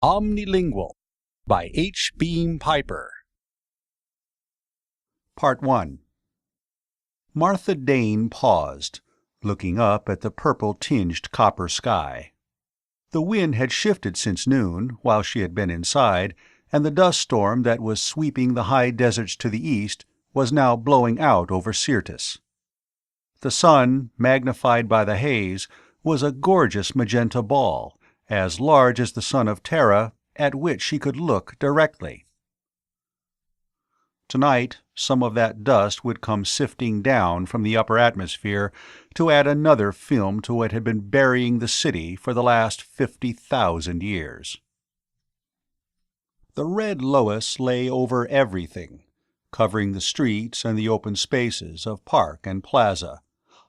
Omnilingual by H. Beam Piper. Part 1. Martha Dane paused, looking up at the purple-tinged copper sky. The wind had shifted since noon, while she had been inside, and the dust storm that was sweeping the high deserts to the east was now blowing out over Syrtis. The sun, magnified by the haze, was a gorgeous magenta ball, as large as the sun of Terra, at which she could look directly. Tonight, some of that dust would come sifting down from the upper atmosphere to add another film to what had been burying the city for the last 50,000 years. The red loess lay over everything, covering the streets and the open spaces of park and plaza,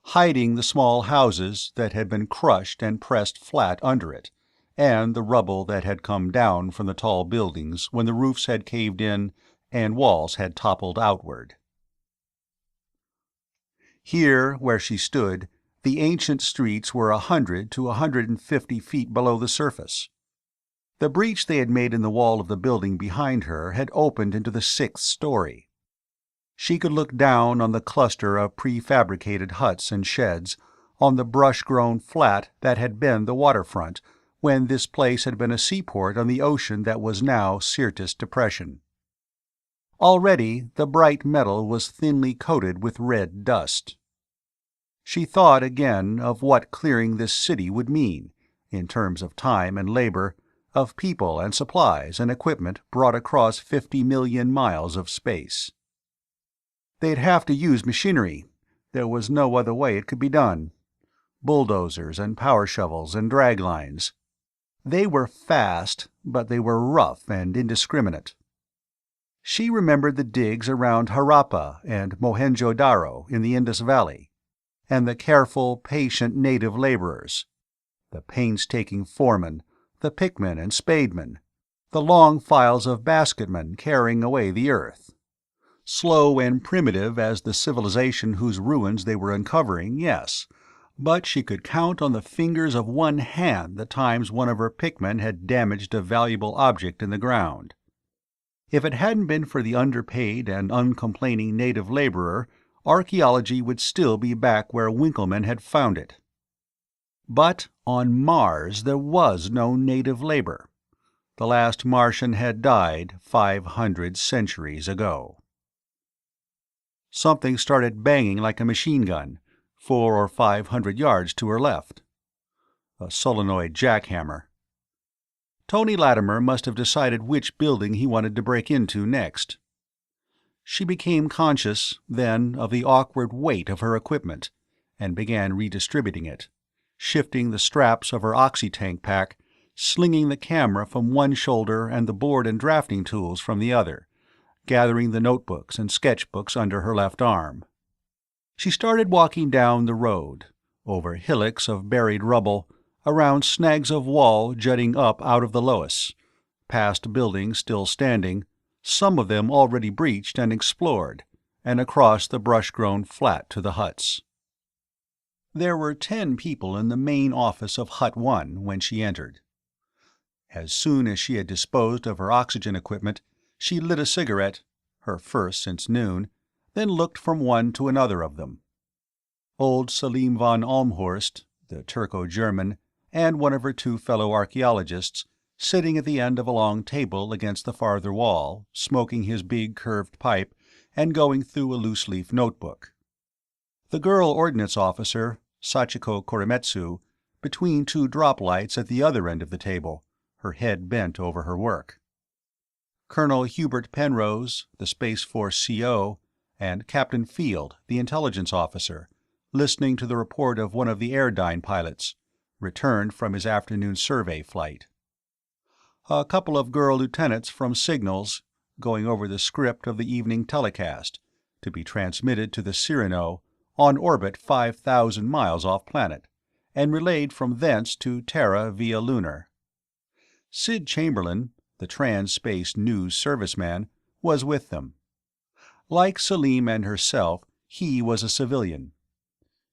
hiding the small houses that had been crushed and pressed flat under it, and the rubble that had come down from the tall buildings when the roofs had caved in and walls had toppled outward. Here, where she stood, the ancient streets were 100 to 150 feet below the surface. The breach they had made in the wall of the building behind her had opened into the 6th story. She could look down on the cluster of prefabricated huts and sheds, on the brush-grown flat that had been the waterfront, when this place had been a seaport on the ocean that was now Syrtis Depression. Already the bright metal was thinly coated with red dust. She thought again of what clearing this city would mean, in terms of time and labor, of people and supplies and equipment brought across 50 million miles of space. They'd have to use machinery. There was no other way it could be done. Bulldozers and power shovels and drag lines. They were fast, but they were rough and indiscriminate. She remembered the digs around Harappa and Mohenjo-Daro in the Indus Valley, and the careful, patient native laborers, the painstaking foremen, the pickmen and spademen, the long files of basketmen carrying away the earth. Slow and primitive as the civilization whose ruins they were uncovering, yes, but she could count on the fingers of one hand the times one of her pickmen had damaged a valuable object in the ground. If it hadn't been for the underpaid and uncomplaining native laborer, archaeology would still be back where Winkleman had found it. But on Mars there was no native labor. The last Martian had died 500 centuries ago. Something started banging like a machine gun, 400 or 500 yards to her left. A solenoid jackhammer. Tony Latimer must have decided which building he wanted to break into next. She became conscious, then, of the awkward weight of her equipment, and began redistributing it, shifting the straps of her oxy-tank pack, slinging the camera from one shoulder and the board and drafting tools from the other, gathering the notebooks and sketchbooks under her left arm. She started walking down the road, over hillocks of buried rubble, around snags of wall jutting up out of the loess, past buildings still standing, some of them already breached and explored, and across the brush-grown flat to the huts. There were 10 people in the main office of Hut 1 when she entered. As soon as she had disposed of her oxygen equipment, she lit a cigarette, her first since noon, then looked from one to another of them. Old Selim von Almhorst, the Turco-German, and one of her 2 fellow archaeologists, sitting at the end of a long table against the farther wall, smoking his big curved pipe and going through a loose-leaf notebook. The girl ordnance officer, Sachiko Koremitsu, between 2 drop lights at the other end of the table, her head bent over her work. Colonel Hubert Penrose, the Space Force CO, and Captain Field, the intelligence officer, listening to the report of one of the Airdyne pilots, returned from his afternoon survey flight. A couple of girl lieutenants from Signals, going over the script of the evening telecast, to be transmitted to the Cyrano, on orbit 5,000 miles off-planet, and relayed from thence to Terra via Lunar. Sid Chamberlain, the Trans-Space News serviceman, was with them. Like Selim and herself, he was a civilian.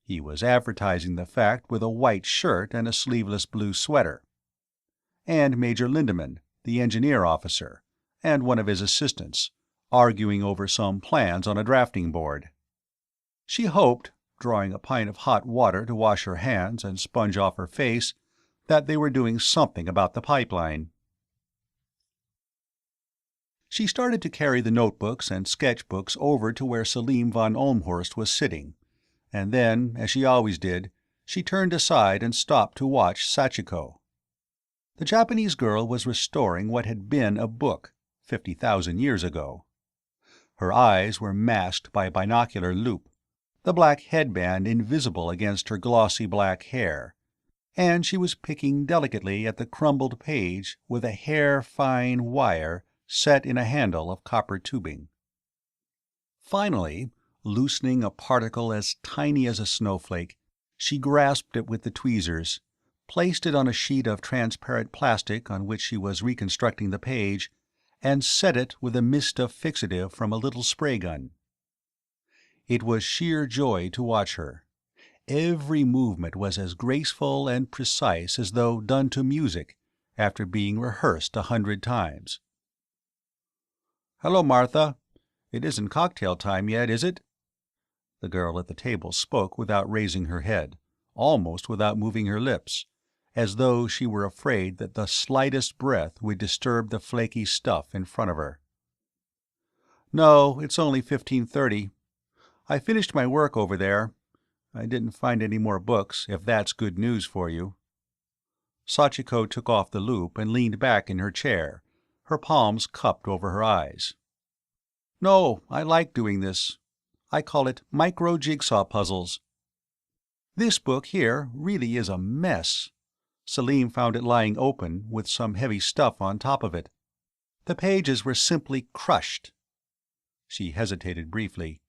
He was advertising the fact with a white shirt and a sleeveless blue sweater. And Major Lindemann, the engineer officer, and one of his assistants, arguing over some plans on a drafting board. She hoped, drawing a pint of hot water to wash her hands and sponge off her face, that they were doing something about the pipeline. She started to carry the notebooks and sketchbooks over to where Selim von Olmhorst was sitting, and then, as she always did, she turned aside and stopped to watch Sachiko. The Japanese girl was restoring what had been a book 50,000 years ago. Her eyes were masked by a binocular loupe, the black headband invisible against her glossy black hair, and she was picking delicately at the crumbled page with a hair-fine wire set in a handle of copper tubing. Finally, loosening a particle as tiny as a snowflake, she grasped it with the tweezers, placed it on a sheet of transparent plastic on which she was reconstructing the page, and set it with a mist of fixative from a little spray gun. It was sheer joy to watch her. Every movement was as graceful and precise as though done to music, after being rehearsed 100 times. "Hello, Martha. It isn't cocktail time yet, is it?" The girl at the table spoke without raising her head, almost without moving her lips, as though she were afraid that the slightest breath would disturb the flaky stuff in front of her. "No, it's only 15:30. I finished my work over there. I didn't find any more books, if that's good news for you." Sachiko took off the loupe and leaned back in her chair, her palms cupped over her eyes. "No, I like doing this. I call it micro-jigsaw puzzles. This book here really is a mess." Selim found it lying open, with some heavy stuff on top of it. The pages were simply crushed. She hesitated briefly.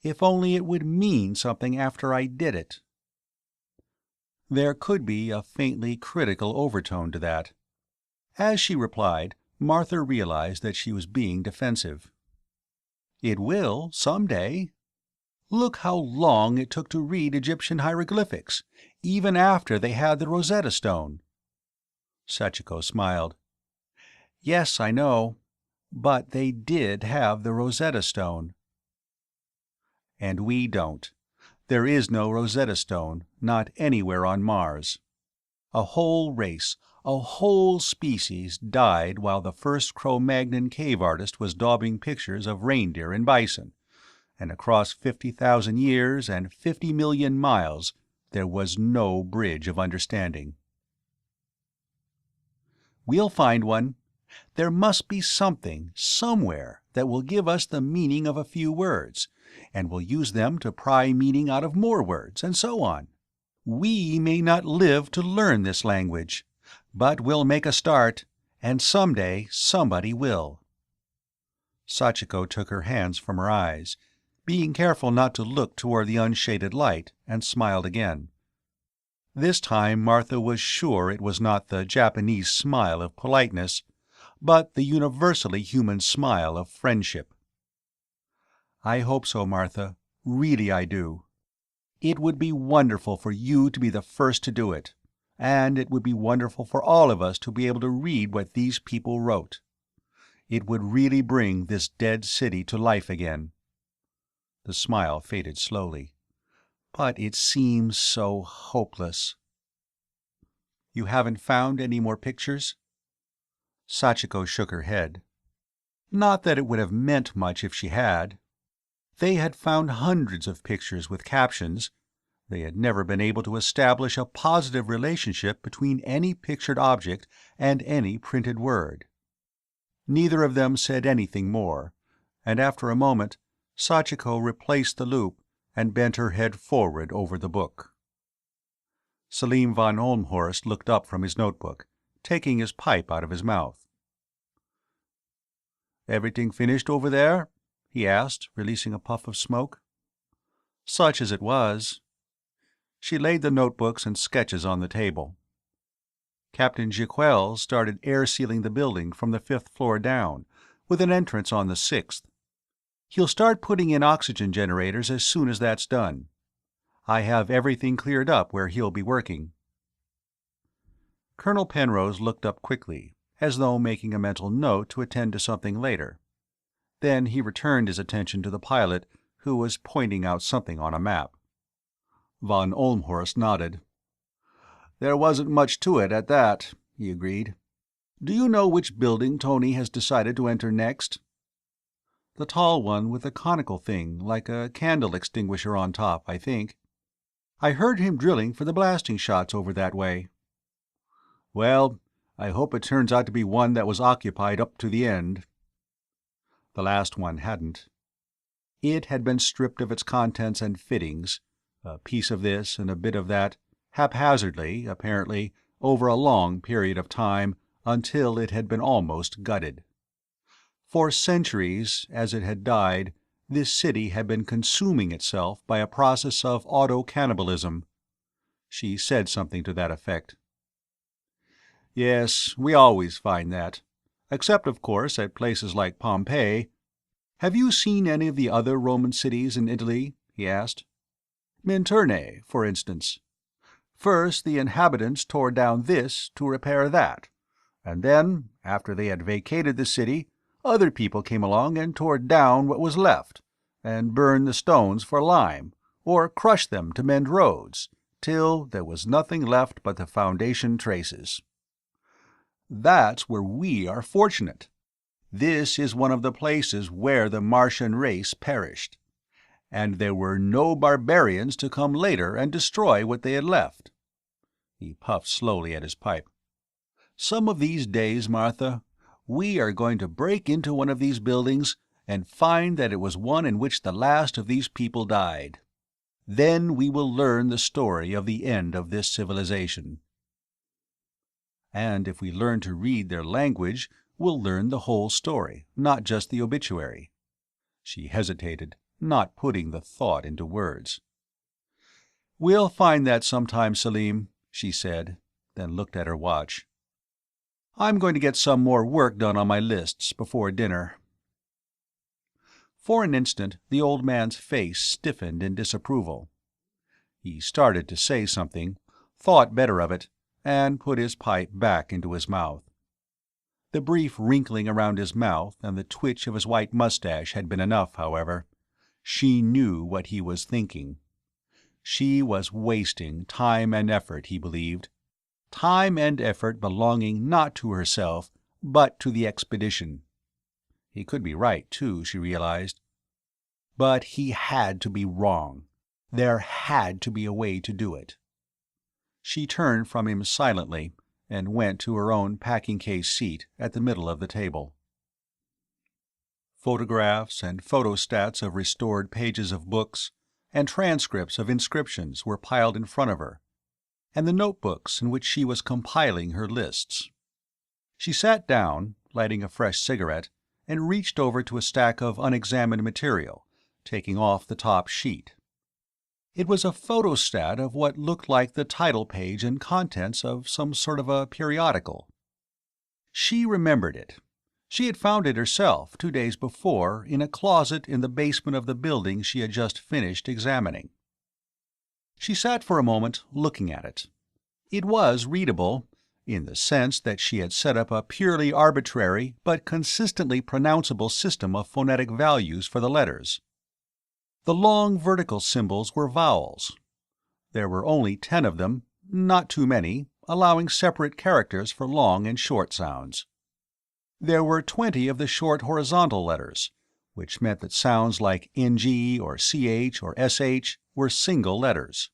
If only it would mean something after I did it. There could be a faintly critical overtone to that. As she replied, Martha realized that she was being defensive. "It will, some day. Look how long it took to read Egyptian hieroglyphics, even after they had the Rosetta Stone." Sachiko smiled. "Yes, I know. But they did have the Rosetta Stone." "And we don't. There is no Rosetta Stone, not anywhere on Mars. A whole race, a whole species died while the first Cro-Magnon cave artist was daubing pictures of reindeer and bison, and across 50,000 years and 50 million miles there was no bridge of understanding." "We'll find one. There must be something, somewhere, that will give us the meaning of a few words, and we'll use them to pry meaning out of more words, and so on. We may not live to learn this language, but we'll make a start, and someday somebody will." Sachiko took her hands from her eyes, being careful not to look toward the unshaded light, and smiled again. This time Martha was sure it was not the Japanese smile of politeness, but the universally human smile of friendship. "I hope so, Martha. Really I do. It would be wonderful for you to be the first to do it, and it would be wonderful for all of us to be able to read what these people wrote. It would really bring this dead city to life again." The smile faded slowly. "But it seems so hopeless." "You haven't found any more pictures?" Sachiko shook her head. Not that it would have meant much if she had. They had found hundreds of pictures with captions. They had never been able to establish a positive relationship between any pictured object and any printed word. Neither of them said anything more, and after a moment Sachiko replaced the loupe and bent her head forward over the book. Selim von Olmhorst looked up from his notebook, taking his pipe out of his mouth. "Everything finished over there?" he asked, releasing a puff of smoke. "Such as it was." She laid the notebooks and sketches on the table. "Captain Jiquel started air-sealing the building from the 5th floor down, with an entrance on the 6th. He'll start putting in oxygen generators as soon as that's done. I have everything cleared up where he'll be working." Colonel Penrose looked up quickly, as though making a mental note to attend to something later. Then he returned his attention to the pilot, who was pointing out something on a map. Von Olmhorst nodded. "There wasn't much to it at that," he agreed. "Do you know which building Tony has decided to enter next?" "The tall one with the conical thing, like a candle extinguisher on top, I think. I heard him drilling for the blasting shots over that way." "Well, I hope it turns out to be one that was occupied up to the end." The last one hadn't. It had been stripped of its contents and fittings, a piece of this and a bit of that, haphazardly, apparently, over a long period of time, until it had been almost gutted. For centuries, as it had died, this city had been consuming itself by a process of auto-cannibalism. She said something to that effect. "Yes, we always find that. Except, of course, at places like Pompeii. Have you seen any of the other Roman cities in Italy?" he asked. "Minturnae, for instance. First the inhabitants tore down this to repair that, and then, after they had vacated the city, other people came along and tore down what was left, and burned the stones for lime, or crushed them to mend roads, till there was nothing left but the foundation traces. That's where we are fortunate. This is one of the places where the Martian race perished, and there were no barbarians to come later and destroy what they had left." He puffed slowly at his pipe. "Some of these days, Martha, we are going to break into one of these buildings and find that it was one in which the last of these people died. Then we will learn the story of the end of this civilization. And if we learn to read their language, we'll learn the whole story, not just the obituary." She hesitated, not putting the thought into words. "We'll find that sometime, Selim," she said, then looked at her watch. "I'm going to get some more work done on my lists before dinner." For an instant the old man's face stiffened in disapproval. He started to say something, thought better of it, and put his pipe back into his mouth. The brief wrinkling around his mouth and the twitch of his white mustache had been enough, however. She knew what he was thinking. She was wasting time and effort, he believed. Time and effort belonging not to herself, but to the expedition. He could be right, too, she realized. But he had to be wrong. There had to be a way to do it. She turned from him silently and went to her own packing-case seat at the middle of the table. Photographs and photostats of restored pages of books and transcripts of inscriptions were piled in front of her, and the notebooks in which she was compiling her lists. She sat down, lighting a fresh cigarette, and reached over to a stack of unexamined material, taking off the top sheet. It was a photostat of what looked like the title page and contents of some sort of a periodical. She remembered it. She had found it herself 2 days before in a closet in the basement of the building she had just finished examining. She sat for a moment looking at it. It was readable, in the sense that she had set up a purely arbitrary but consistently pronounceable system of phonetic values for the letters. The long vertical symbols were vowels. There were only 10 of them, not too many, allowing separate characters for long and short sounds. There were 20 of the short horizontal letters, which meant that sounds like NG or CH or SH were single letters.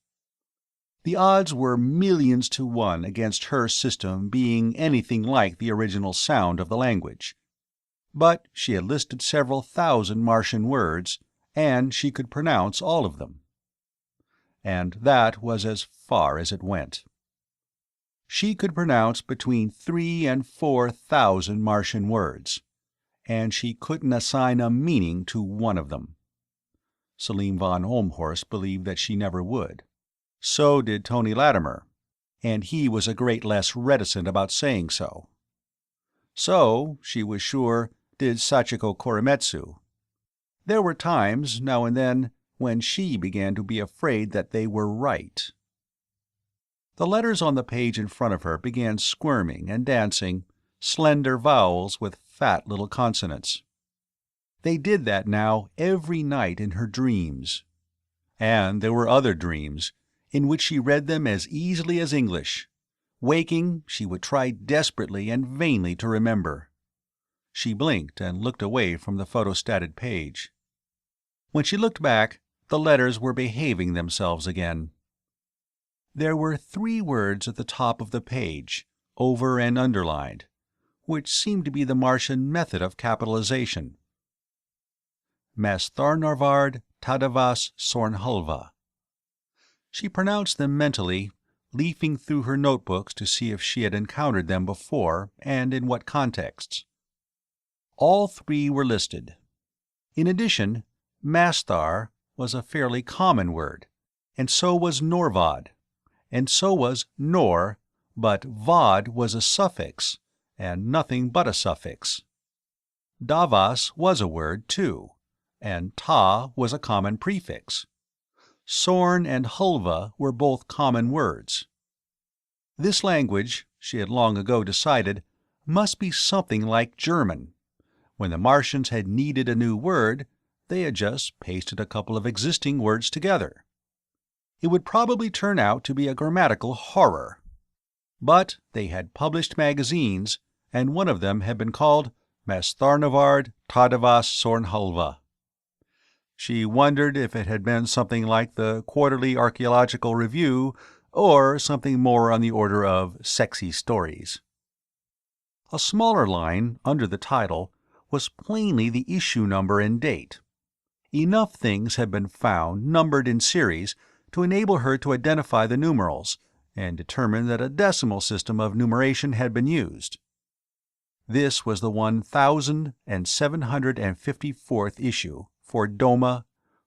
The odds were millions to 1 against her system being anything like the original sound of the language. But she had listed several thousand Martian words, and she could pronounce all of them. And that was as far as it went. She could pronounce between 3,000 and 4,000 Martian words, and she couldn't assign a meaning to one of them. Selim von Olmhorst believed that she never would. So did Tony Latimer, and he was a great less reticent about saying so. So, she was sure, did Sachiko Koremitsu. There were times, now and then, when she began to be afraid that they were right. The letters on the page in front of her began squirming and dancing, slender vowels with fat little consonants. They did that now every night in her dreams. And there were other dreams, in which she read them as easily as English. Waking, she would try desperately and vainly to remember. She blinked and looked away from the photostated page. When she looked back, the letters were behaving themselves again. There were 3 words at the top of the page, over and underlined, which seemed to be the Martian method of capitalization. Mastharnarvard Tadavas Sornhulva. She pronounced them mentally, leafing through her notebooks to see if she had encountered them before and in what contexts. All 3 were listed. In addition, Masthar was a fairly common word, and so was Norvad, and so was Nor, but Vod was a suffix, and nothing but a suffix. Davas was a word, too, and Ta was a common prefix. Sorn and Hulva were both common words. This language, she had long ago decided, must be something like German. When the Martians had needed a new word, they had just pasted a couple of existing words together. It would probably turn out to be a grammatical horror. But they had published magazines, and one of them had been called Mastharnavard Tadavas Sornhulva. She wondered if it had been something like the Quarterly Archaeological Review, or something more on the order of Sexy Stories. A smaller line under the title was plainly the issue number and date. Enough things had been found numbered in series to enable her to identify the numerals and determine that a decimal system of numeration had been used. This was the 1,754th issue for Doma,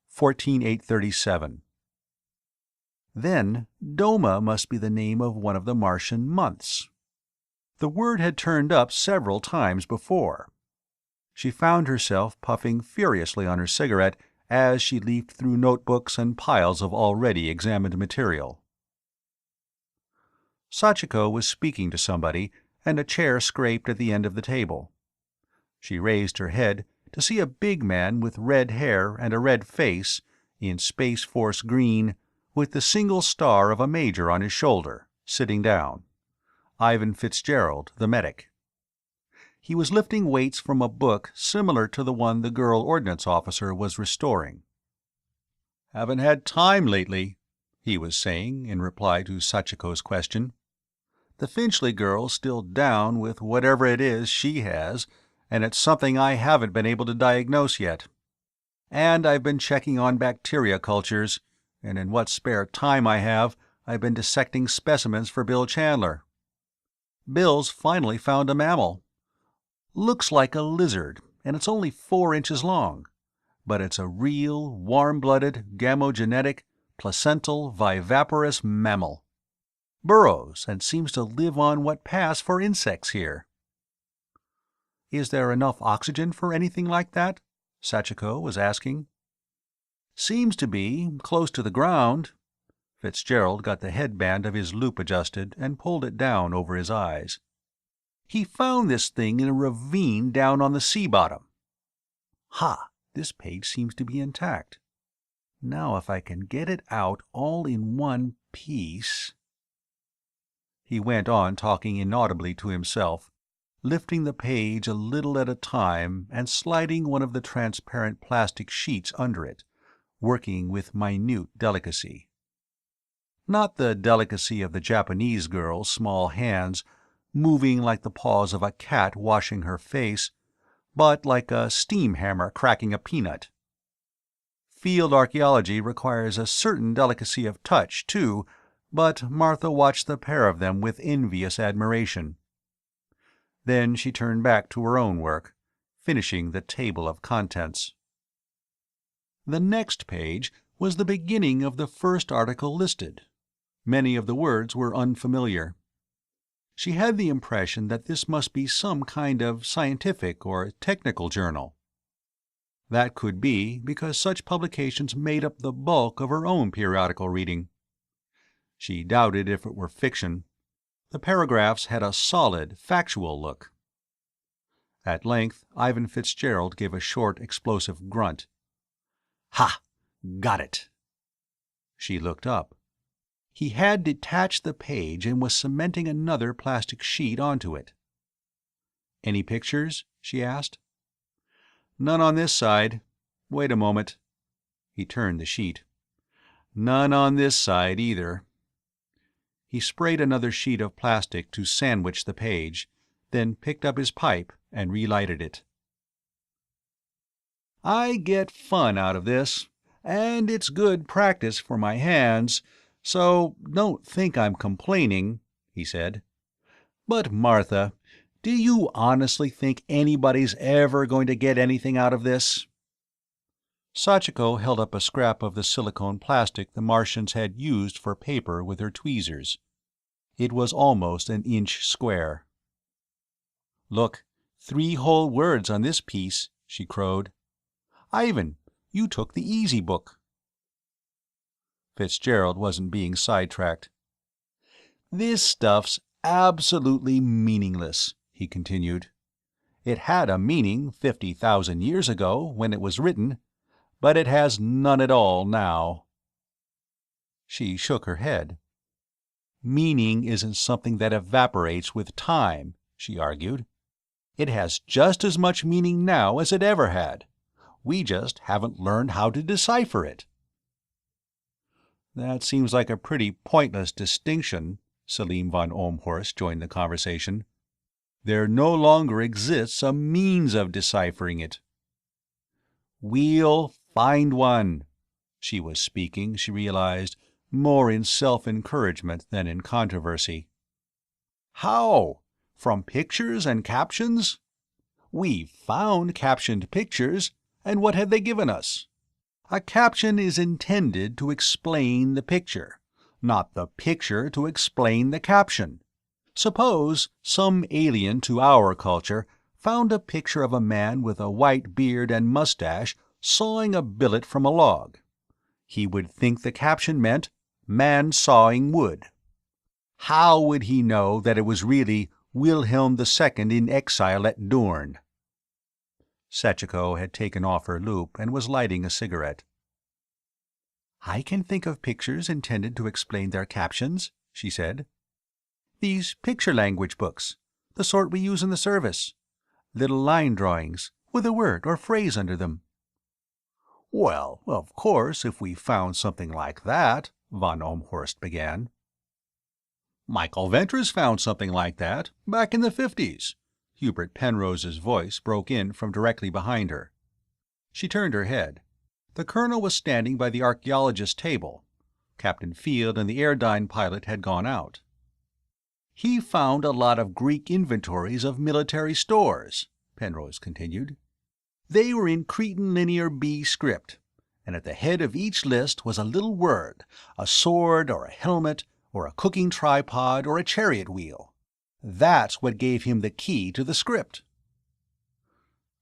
14837. Then Doma must be the name of one of the Martian months. The word had turned up several times before. She found herself puffing furiously on her cigarette as she leafed through notebooks and piles of already examined material. Sachiko was speaking to somebody, and a chair scraped at the end of the table. She raised her head to see a big man with red hair and a red face, in Space Force green, with the single star of a major on his shoulder, sitting down. Ivan Fitzgerald, the medic. He was lifting weights from a book similar to the one the girl ordnance officer was restoring. "Haven't had time lately," he was saying in reply to Sachiko's question. "The Finchley girl's still down with whatever it is she has, and it's something I haven't been able to diagnose yet. And I've been checking on bacteria cultures, and in what spare time I have, I've been dissecting specimens for Bill Chandler. Bill's finally found a mammal. Looks like a lizard, and it's only 4 inches long, but it's a real, warm-blooded, gamogenetic, placental, viviparous mammal. Burrows and seems to live on what pass for insects here." "Is there enough oxygen for anything like that?" Sachiko was asking. "Seems to be, close to the ground." Fitzgerald got the headband of his loupe adjusted and pulled it down over his eyes. "He found this thing in a ravine down on the sea bottom. Ha! This page seems to be intact. Now if I can get it out all in one piece—" He went on talking inaudibly to himself, lifting the page a little at a time and sliding one of the transparent plastic sheets under it, working with minute delicacy. Not the delicacy of the Japanese girl's small hands, moving like the paws of a cat washing her face, but like a steam hammer cracking a peanut. Field archaeology requires a certain delicacy of touch, too, but Martha watched the pair of them with envious admiration. Then she turned back to her own work, finishing the table of contents. The next page was the beginning of the first article listed. Many of the words were unfamiliar. She had the impression that this must be some kind of scientific or technical journal. That could be because such publications made up the bulk of her own periodical reading. She doubted if it were fiction. The paragraphs had a solid, factual look, At length, Ivan Fitzgerald gave a short, explosive grunt. "Ha! Got it." She looked up. He had detached the page and was cementing another plastic sheet onto it. "Any pictures?" she asked. "None on this side. Wait a moment." He turned the sheet. "None on this side, either." He sprayed another sheet of plastic to sandwich the page, then picked up his pipe and relighted it. "I get fun out of this, and it's good practice for my hands, so don't think I'm complaining," he said. "But, Martha, do you honestly think anybody's ever going to get anything out of this?" Sachiko held up a scrap of the silicone plastic the Martians had used for paper with her tweezers. It was almost an inch square. "Look, 3 whole words on this piece," she crowed. "Ivan, you took the easy book." Fitzgerald wasn't being sidetracked. "This stuff's absolutely meaningless," he continued. "It had a meaning 50,000 years ago, when it was written, but it has none at all now." She shook her head. "Meaning isn't something that evaporates with time," she argued. "It has just as much meaning now as it ever had. We just haven't learned how to decipher it." "That seems like a pretty pointless distinction," Selim von Ohlmhorst joined the conversation. "There no longer exists a means of deciphering it." "We'll find one." She was speaking, she realized, more in self-encouragement than in controversy. "How? From pictures and captions? We've found captioned pictures, and what have they given us? A caption is intended to explain the picture, not the picture to explain the caption. Suppose some alien to our culture found a picture of a man with a white beard and mustache sawing a billet from a log. He would think the caption meant man sawing wood. How would he know that it was really Wilhelm II in exile at Durn?" Sachiko had taken off her loupe and was lighting a cigarette. "I can think of pictures intended to explain their captions," she said. "These picture language books, the sort we use in the service. Little line drawings, with a word or phrase under them." "Well, of course, if we found something like that," von Ohlmhorst began. "Michael Ventris found something like that, back in the 50s. Hubert Penrose's voice broke in from directly behind her. She turned her head. The colonel was standing by the archaeologist's table. Captain Field and the Airdyne pilot had gone out. "He found a lot of Greek inventories of military stores," Penrose continued. "They were in Cretan Linear B script, and at the head of each list was a little word, a sword or a helmet or a cooking tripod or a chariot wheel. That's what gave him the key to the script."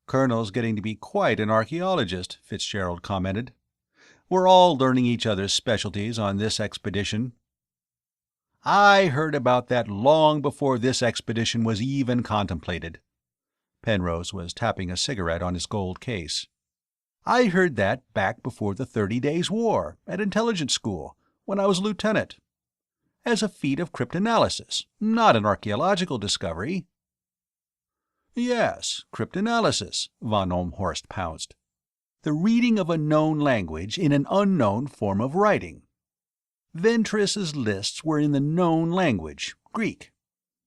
"Colonel's getting to be quite an archaeologist," Fitzgerald commented. "We're all learning each other's specialties on this expedition." "I heard about that long before this expedition was even contemplated." Penrose was tapping a cigarette on his gold case. "I heard that back before the 30 Days' War, at intelligence school, when I was a lieutenant. As a feat of cryptanalysis, not an archaeological discovery." "Yes, cryptanalysis," von Ohlmhorst pounced. "The reading of a known language in an unknown form of writing. Ventris's lists were in the known language, Greek.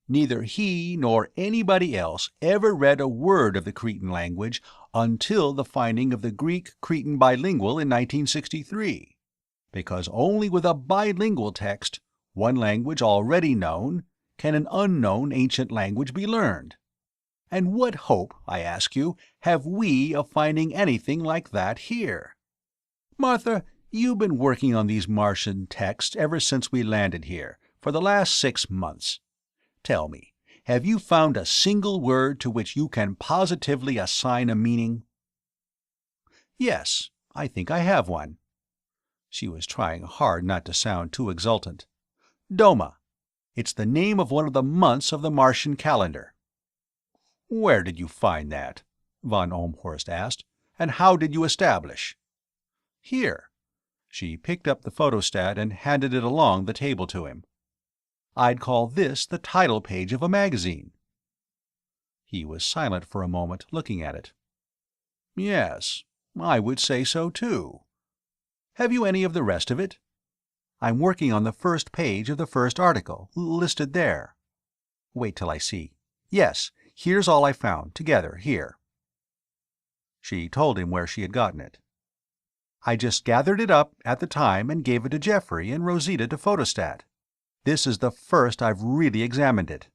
Neither he nor anybody else ever read a word of the Cretan language until the finding of the Greek-Cretan bilingual in 1963, because only with a bilingual text, one language already known, can an unknown ancient language be learned. And what hope, I ask you, have we of finding anything like that here? Martha, you've been working on these Martian texts ever since we landed here, for the last 6 months. Tell me, have you found a single word to which you can positively assign a meaning?" "Yes, I think I have one." She was trying hard not to sound too exultant. "Doma. It's the name of one of the months of the Martian calendar." "Where did you find that?" von Ohlmhorst asked. "And how did you establish?" "Here." She picked up the photostat and handed it along the table to him. "I'd call this the title page of a magazine." He was silent for a moment, looking at it. "Yes, I would say so, too. Have you any of the rest of it?" "I'm working on the first page of the first article, listed there." "Wait till I see. Yes, here's all I found, together, here." She told him where she had gotten it. "I just gathered it up at the time and gave it to Geoffrey and Rosita to photostat. This is the first I've really examined it."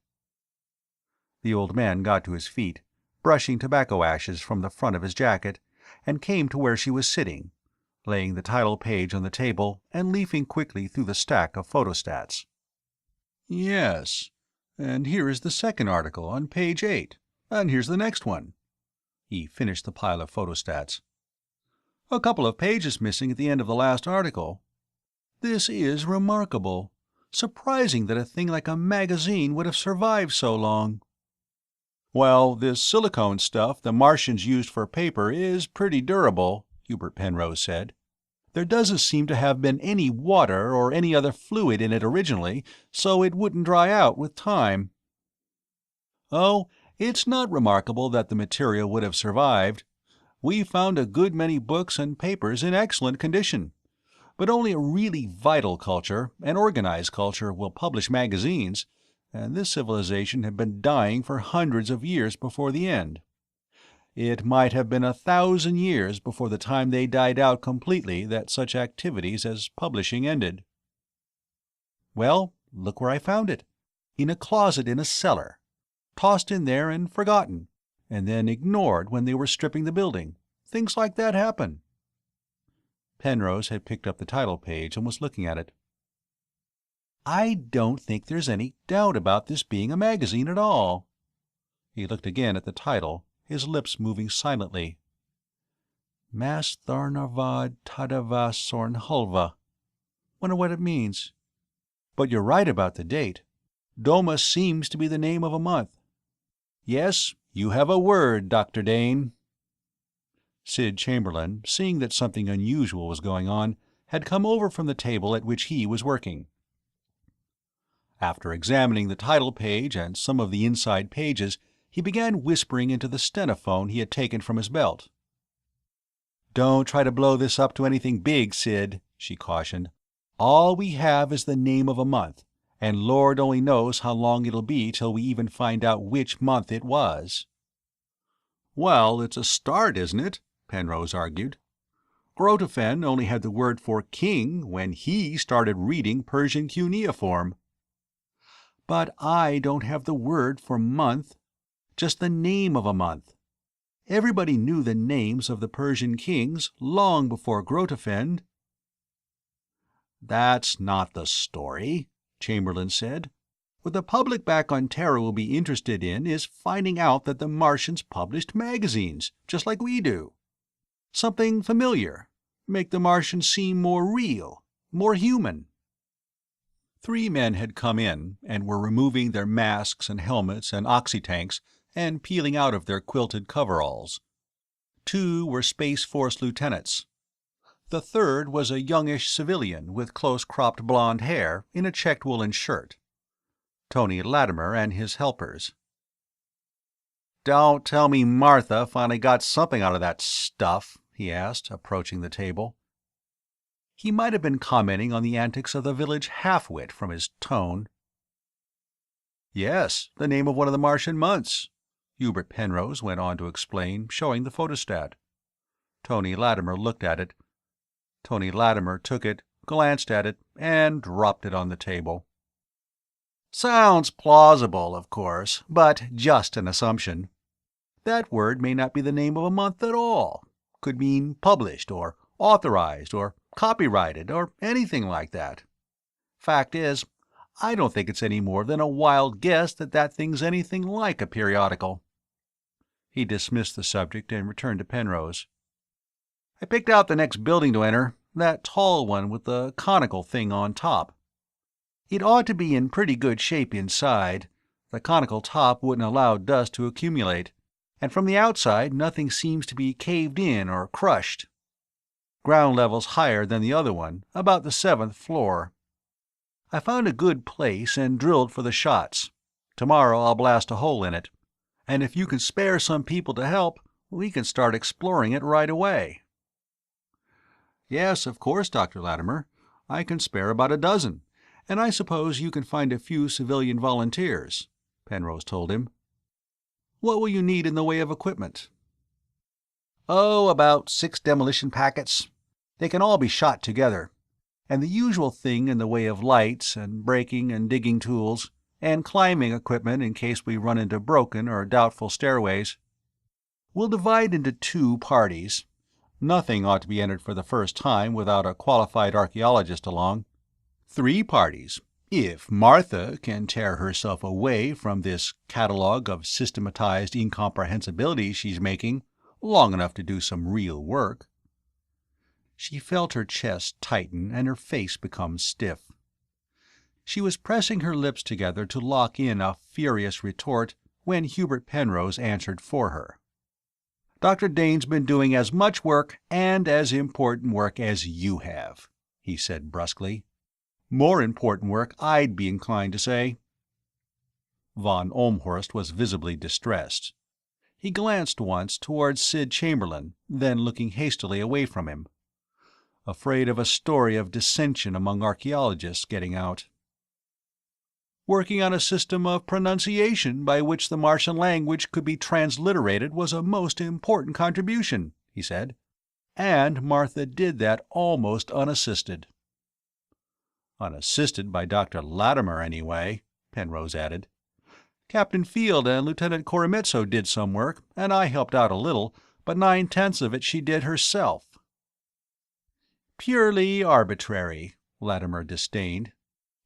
The old man got to his feet, brushing tobacco ashes from the front of his jacket, and came to where she was sitting, laying the title page on the table and leafing quickly through the stack of photostats. "Yes, and here is the second article on page 8, and here's the next one." He finished the pile of photostats. "A couple of pages missing at the end of the last article. This is remarkable. Surprising that a thing like a magazine would have survived so long." "Well, this silicone stuff the Martians used for paper is pretty durable," Hubert Penrose said. "There doesn't seem to have been any water or any other fluid in it originally, so it wouldn't dry out with time." "Oh, it's not remarkable that the material would have survived. We found a good many books and papers in excellent condition. But only a really vital culture, an organized culture, will publish magazines, and this civilization had been dying for hundreds of years before the end. It might have been 1,000 years before the time they died out completely that such activities as publishing ended." "Well, look where I found it. In a closet in a cellar. Tossed in there and forgotten, and then ignored when they were stripping the building. Things like that happen." Penrose had picked up the title page and was looking at it. "I don't think there's any doubt about this being a magazine at all." He looked again at the title, his lips moving silently. "Mas Tharnarvad Tadava Sornhulva. Wonder what it means. But you're right about the date. Doma seems to be the name of a month. Yes, you have a word, Dr. Dane." Sid Chamberlain, seeing that something unusual was going on, had come over from the table at which he was working. After examining the title page and some of the inside pages, he began whispering into the stenophone he had taken from his belt. "Don't try to blow this up to anything big, Sid," she cautioned. "All we have is the name of a month, and Lord only knows how long it'll be till we even find out which month it was." "Well, it's a start, isn't it?" Penrose argued. "Grotefend only had the word for king when he started reading Persian cuneiform." "But I don't have the word for month. Just the name of a month. Everybody knew the names of the Persian kings long before Grotefend." "That's not the story," Chamberlain said. "What the public back on Terra will be interested in is finding out that the Martians published magazines, just like we do. Something familiar. Make the Martians seem more real, more human." 3 men had come in and were removing their masks and helmets and oxytanks and peeling out of their quilted coveralls. 2 were Space Force lieutenants. The third was a youngish civilian with close-cropped blonde hair in a checked woolen shirt. Tony Latimer and his helpers. "Don't tell me Martha finally got something out of that stuff," he asked, approaching the table. He might have been commenting on the antics of the village half-wit from his tone. "Yes, the name of one of the Martian months," Hubert Penrose went on to explain, showing the photostat. Tony Latimer looked at it. Tony Latimer took it, glanced at it, and dropped it on the table. "Sounds plausible, of course, but just an assumption. That word may not be the name of a month at all. Could mean published, or authorized, or copyrighted, or anything like that. Fact is, I don't think it's any more than a wild guess that that thing's anything like a periodical." He dismissed the subject and returned to Penrose. "I picked out the next building to enter, that tall one with the conical thing on top. It ought to be in pretty good shape inside. The conical top wouldn't allow dust to accumulate, and from the outside nothing seems to be caved in or crushed. Ground level's higher than the other one, about the 7th floor. I found a good place and drilled for the shots. Tomorrow I'll blast a hole in it, and if you can spare some people to help, we can start exploring it right away." "Yes, of course, Dr. Latimer. I can spare about a dozen, and I suppose you can find a few civilian volunteers," Penrose told him. "What will you need in the way of equipment?" "Oh, about 6 demolition packets. They can all be shot together, and the usual thing in the way of lights and breaking and digging tools, and climbing equipment in case we run into broken or doubtful stairways. We'll divide into 2 parties. Nothing ought to be entered for the first time without a qualified archaeologist along. 3 parties, if Martha can tear herself away from this catalogue of systematized incomprehensibilities she's making long enough to do some real work." She felt her chest tighten and her face become stiff. She was pressing her lips together to lock in a furious retort when Hubert Penrose answered for her. "Dr. Dane's been doing as much work and as important work as you have," he said brusquely. "More important work, I'd be inclined to say." Von Ohlmhorst was visibly distressed. He glanced once towards Sid Chamberlain, then looking hastily away from him. Afraid of a story of dissension among archaeologists getting out. "Working on a system of pronunciation by which the Martian language could be transliterated was a most important contribution," he said. "And Martha did that almost unassisted." "Unassisted by Dr. Latimer, anyway," Penrose added. "Captain Field and Lieutenant Koremitso did some work, and I helped out a little, but 9/10 of it she did herself." "Purely arbitrary," Latimer disdained.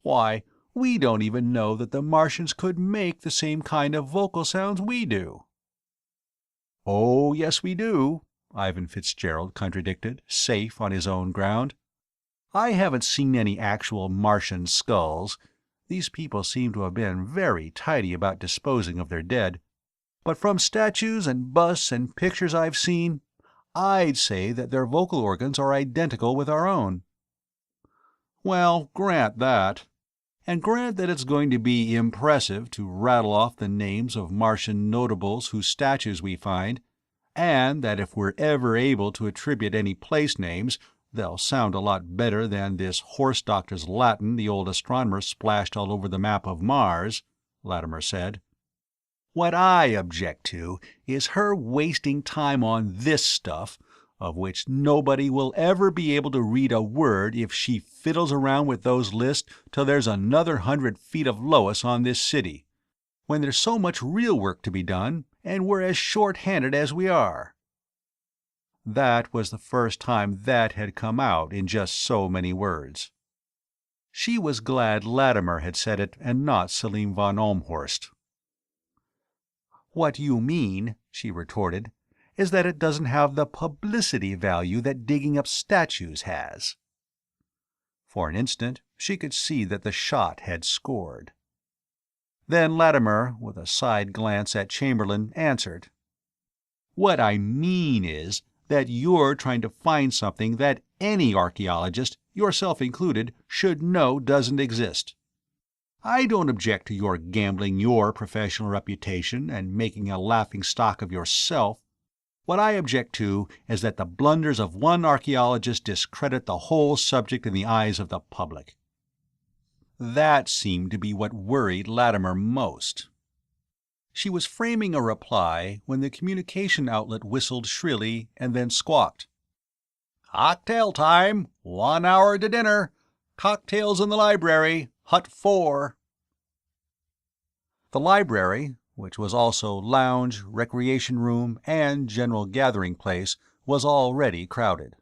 "Why, we don't even know that the Martians could make the same kind of vocal sounds we do." "Oh, yes we do," Ivan Fitzgerald contradicted, safe on his own ground. "I haven't seen any actual Martian skulls. These people seem to have been very tidy about disposing of their dead. But from statues and busts and pictures I've seen, I'd say that their vocal organs are identical with our own." "Well, grant that. And grant that it's going to be impressive to rattle off the names of Martian notables whose statues we find, and that if we're ever able to attribute any place names, they'll sound a lot better than this horse doctor's Latin the old astronomer splashed all over the map of Mars," Latimer said. "What I object to is her wasting time on this stuff, of which nobody will ever be able to read a word if she fiddles around with those lists till there's another 100 feet of Lois on this city, when there's so much real work to be done, and we're as short-handed as we are." That was the first time that had come out in just so many words. She was glad Latimer had said it and not Selim von Ohlmhorst. "What you mean," she retorted, "is that it doesn't have the publicity value that digging up statues has." For an instant she could see that the shot had scored. Then Latimer, with a side glance at Chamberlain, answered, "What I mean is that you're trying to find something that any archaeologist, yourself included, should know doesn't exist. I don't object to your gambling your professional reputation and making a laughingstock of yourself. What I object to is that the blunders of one archaeologist discredit the whole subject in the eyes of the public." That seemed to be what worried Latimer most. She was framing a reply when the communication outlet whistled shrilly and then squawked. "Cocktail time! 1 hour to dinner! Cocktails in the library, Hut 4. The library, which was also lounge, recreation room, and general gathering place, was already crowded.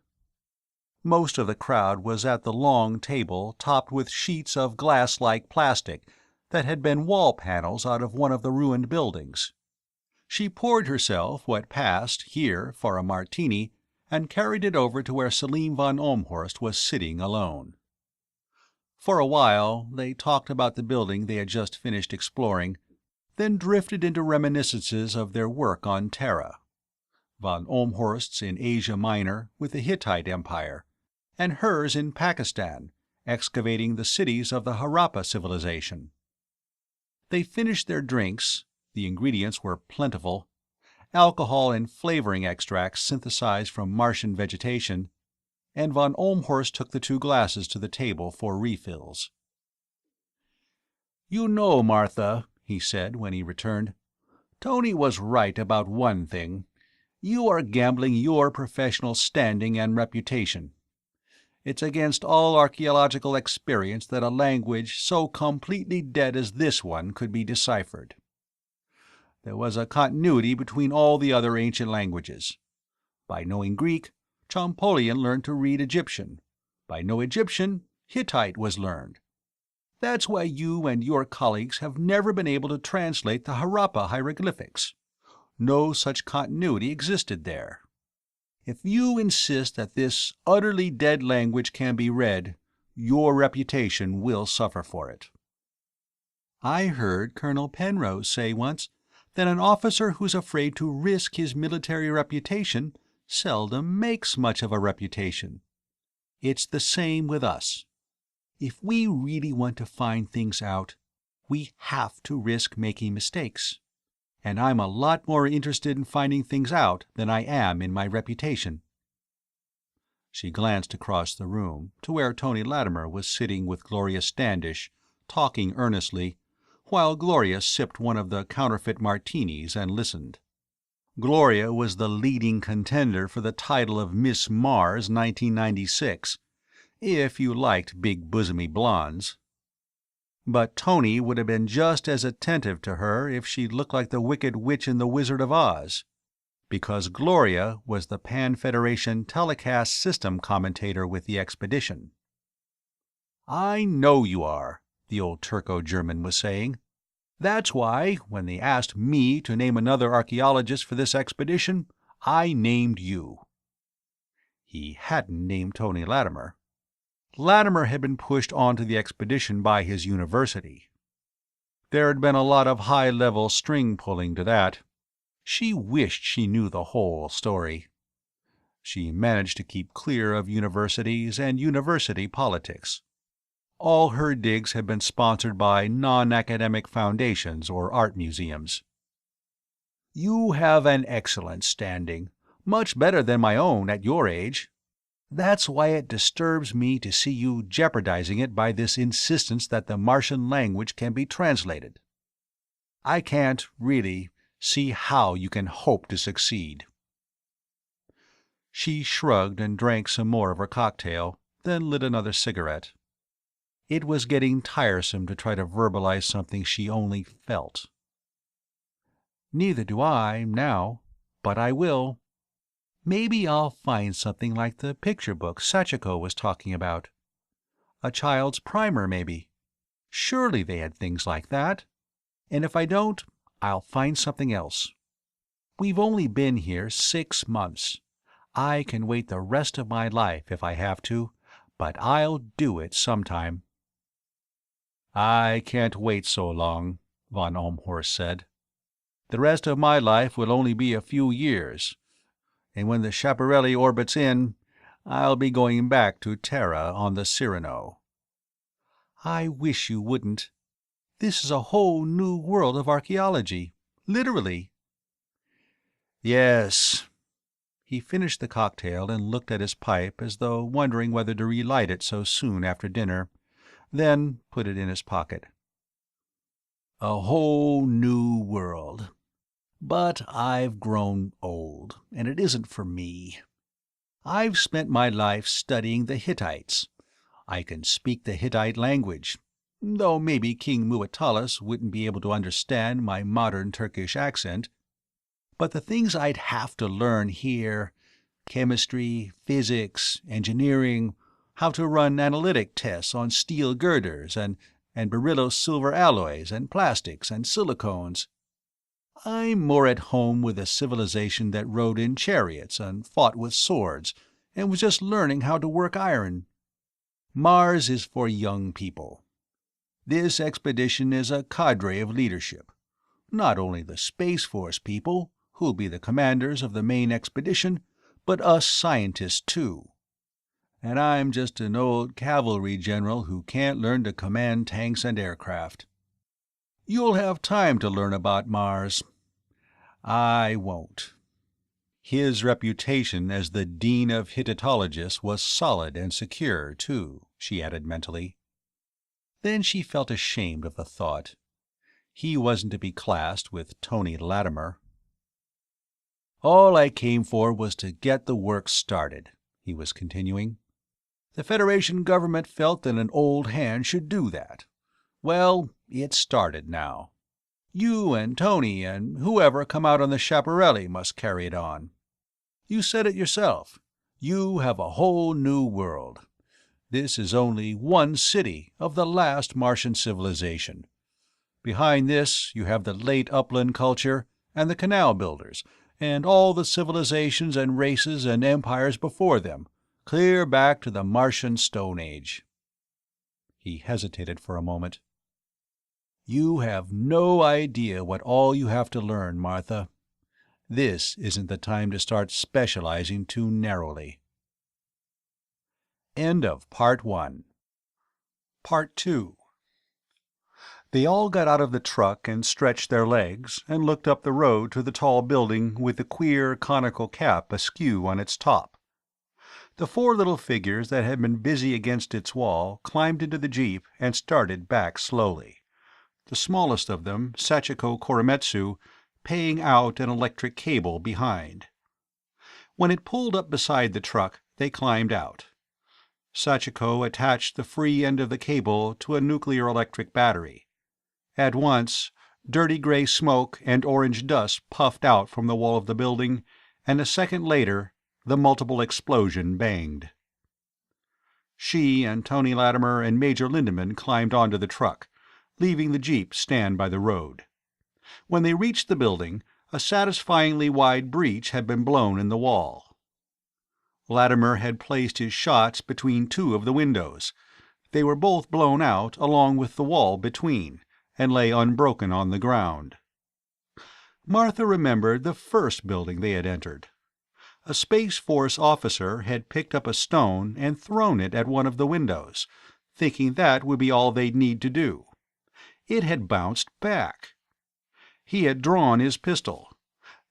Most of the crowd was at the long table topped with sheets of glass-like plastic that had been wall panels out of one of the ruined buildings. She poured herself what passed, here, for a martini, and carried it over to where Selim von Ohlmhorst was sitting alone. For a while they talked about the building they had just finished exploring, then drifted into reminiscences of their work on Terra, von Ohlmhorst's in Asia Minor with the Hittite Empire, and hers in Pakistan, excavating the cities of the Harappa civilization. They finished their drinks. The ingredients were plentiful, alcohol and flavoring extracts synthesized from Martian vegetation, and von Ohlmhorst took the 2 glasses to the table for refills. "You know, Martha," he said when he returned, "Tony was right about one thing. You are gambling your professional standing and reputation. It's against all archaeological experience that a language so completely dead as this one could be deciphered. There was a continuity between all the other ancient languages. By knowing Greek, Champollion learned to read Egyptian. By knowing Egyptian, Hittite was learned. That's why you and your colleagues have never been able to translate the Harappa hieroglyphics. No such continuity existed there. If you insist that this utterly dead language can be read, your reputation will suffer for it." "I heard Colonel Penrose say once that an officer who's afraid to risk his military reputation seldom makes much of a reputation. It's the same with us. If we really want to find things out, we have to risk making mistakes. And I'm a lot more interested in finding things out than I am in my reputation." She glanced across the room to where Tony Latimer was sitting with Gloria Standish, talking earnestly, while Gloria sipped one of the counterfeit martinis and listened. Gloria was the leading contender for the title of Miss Mars 1996, if you liked big-bosomy blondes. But Tony would have been just as attentive to her if she looked like the Wicked Witch in The Wizard of Oz, because Gloria was the Pan-Federation telecast system commentator with the expedition. "I know you are," the old Turco-German was saying. "That's why, when they asked me to name another archaeologist for this expedition, I named you." He hadn't named Tony Latimer. Latimer had been pushed onto the expedition by his university. There had been a lot of high-level string-pulling to that. She wished she knew the whole story. She managed to keep clear of universities and university politics. All her digs had been sponsored by non-academic foundations or art museums. "You have an excellent standing, much better than my own at your age. That's why it disturbs me to see you jeopardizing it by this insistence that the Martian language can be translated. I can't, really, see how you can hope to succeed." She shrugged and drank some more of her cocktail, then lit another cigarette. It was getting tiresome to try to verbalize something she only felt. "Neither do I, now, but I will. Maybe I'll find something like the picture book Sachiko was talking about. A child's primer, maybe. Surely they had things like that. And if I don't, I'll find something else. We've only been here 6 months. I can wait the rest of my life if I have to, but I'll do it sometime." "I can't wait so long," von Ohlmhorst said. "The rest of my life will only be a few years. And when the Schiaparelli orbits in, I'll be going back to Terra on the Cyrano." "I wish you wouldn't. This is a whole new world of archaeology. Literally." "Yes." He finished the cocktail and looked at his pipe as though wondering whether to relight it so soon after dinner, then put it in his pocket. "A whole new world. But I've grown old, and it isn't for me. I've spent my life studying the Hittites. I can speak the Hittite language, though maybe King Muwatallis wouldn't be able to understand my modern Turkish accent. But the things I'd have to learn here, chemistry, physics, engineering, how to run analytic tests on steel girders and beryllious silver alloys and plastics and silicones. I'm more at home with a civilization that rode in chariots and fought with swords and was just learning how to work iron. Mars is for young people. This expedition is a cadre of leadership. Not only the Space Force people, who'll be the commanders of the main expedition, but us scientists too. And I'm just an old cavalry general who can't learn to command tanks and aircraft. You'll have time to learn about Mars. I won't." His reputation as the Dean of Hittitologists was solid and secure, too, she added mentally. Then she felt ashamed of the thought. He wasn't to be classed with Tony Latimer. "All I came for was to get the work started," he was continuing. "The Federation government felt that an old hand should do that. Well, it's started now. You and Tony and whoever come out on the Schiaparelli must carry it on. You said it yourself. You have a whole new world. This is only one city of the last Martian civilization. Behind this you have the late upland culture and the canal builders, and all the civilizations and races and empires before them, clear back to the Martian Stone Age." He hesitated for a moment. "You have no idea what all you have to learn, Martha. This isn't the time to start specializing too narrowly." End of Part 1. Part 2. They all got out of the truck and stretched their legs, and looked up the road to the tall building with the queer conical cap askew on its top. The four little figures that had been busy against its wall climbed into the jeep and started back slowly, the smallest of them, Sachiko Koremitsu, paying out an electric cable behind. When it pulled up beside the truck, they climbed out. Sachiko attached the free end of the cable to a nuclear-electric battery. At once, dirty gray smoke and orange dust puffed out from the wall of the building, and a second later the multiple explosion banged. She and Tony Latimer and Major Lindemann climbed onto the truck, leaving the jeep stand by the road. When they reached the building, a satisfyingly wide breach had been blown in the wall. Latimer had placed his shots between two of the windows. They were both blown out along with the wall between, and lay unbroken on the ground. Martha remembered the first building they had entered. A Space Force officer had picked up a stone and thrown it at one of the windows, thinking that would be all they'd need to do. It had bounced back. He had drawn his pistol.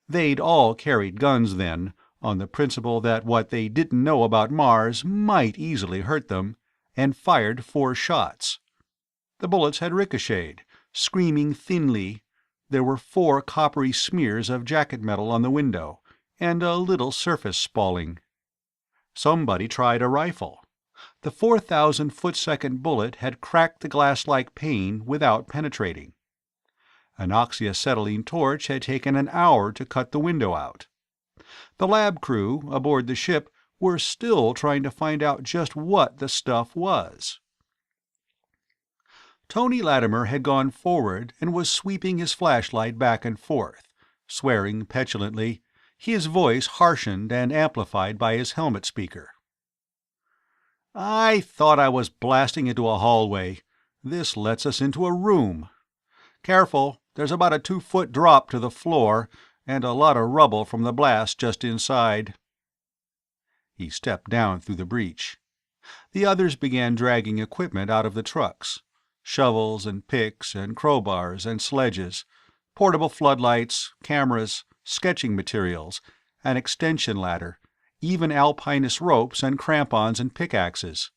They'd all carried guns then, on the principle that what they didn't know about Mars might easily hurt them, and fired 4 shots. The bullets had ricocheted, screaming thinly. There were 4 coppery smears of jacket metal on the window, and a little surface spalling. Somebody tried a rifle. The 4,000-foot-second bullet had cracked the glass-like pane without penetrating. An oxyacetylene torch had taken an hour to cut the window out. The lab crew aboard the ship were still trying to find out just what the stuff was. Tony Latimer had gone forward and was sweeping his flashlight back and forth, swearing petulantly, his voice harshened and amplified by his helmet speaker. "I thought I was blasting into a hallway. This lets us into a room. Careful, there's about a 2-foot drop to the floor, and a lot of rubble from the blast just inside." He stepped down through the breach. The others began dragging equipment out of the trucks. Shovels and picks and crowbars and sledges, portable floodlights, cameras, sketching materials, an extension ladder, even alpinist ropes and crampons and pickaxes.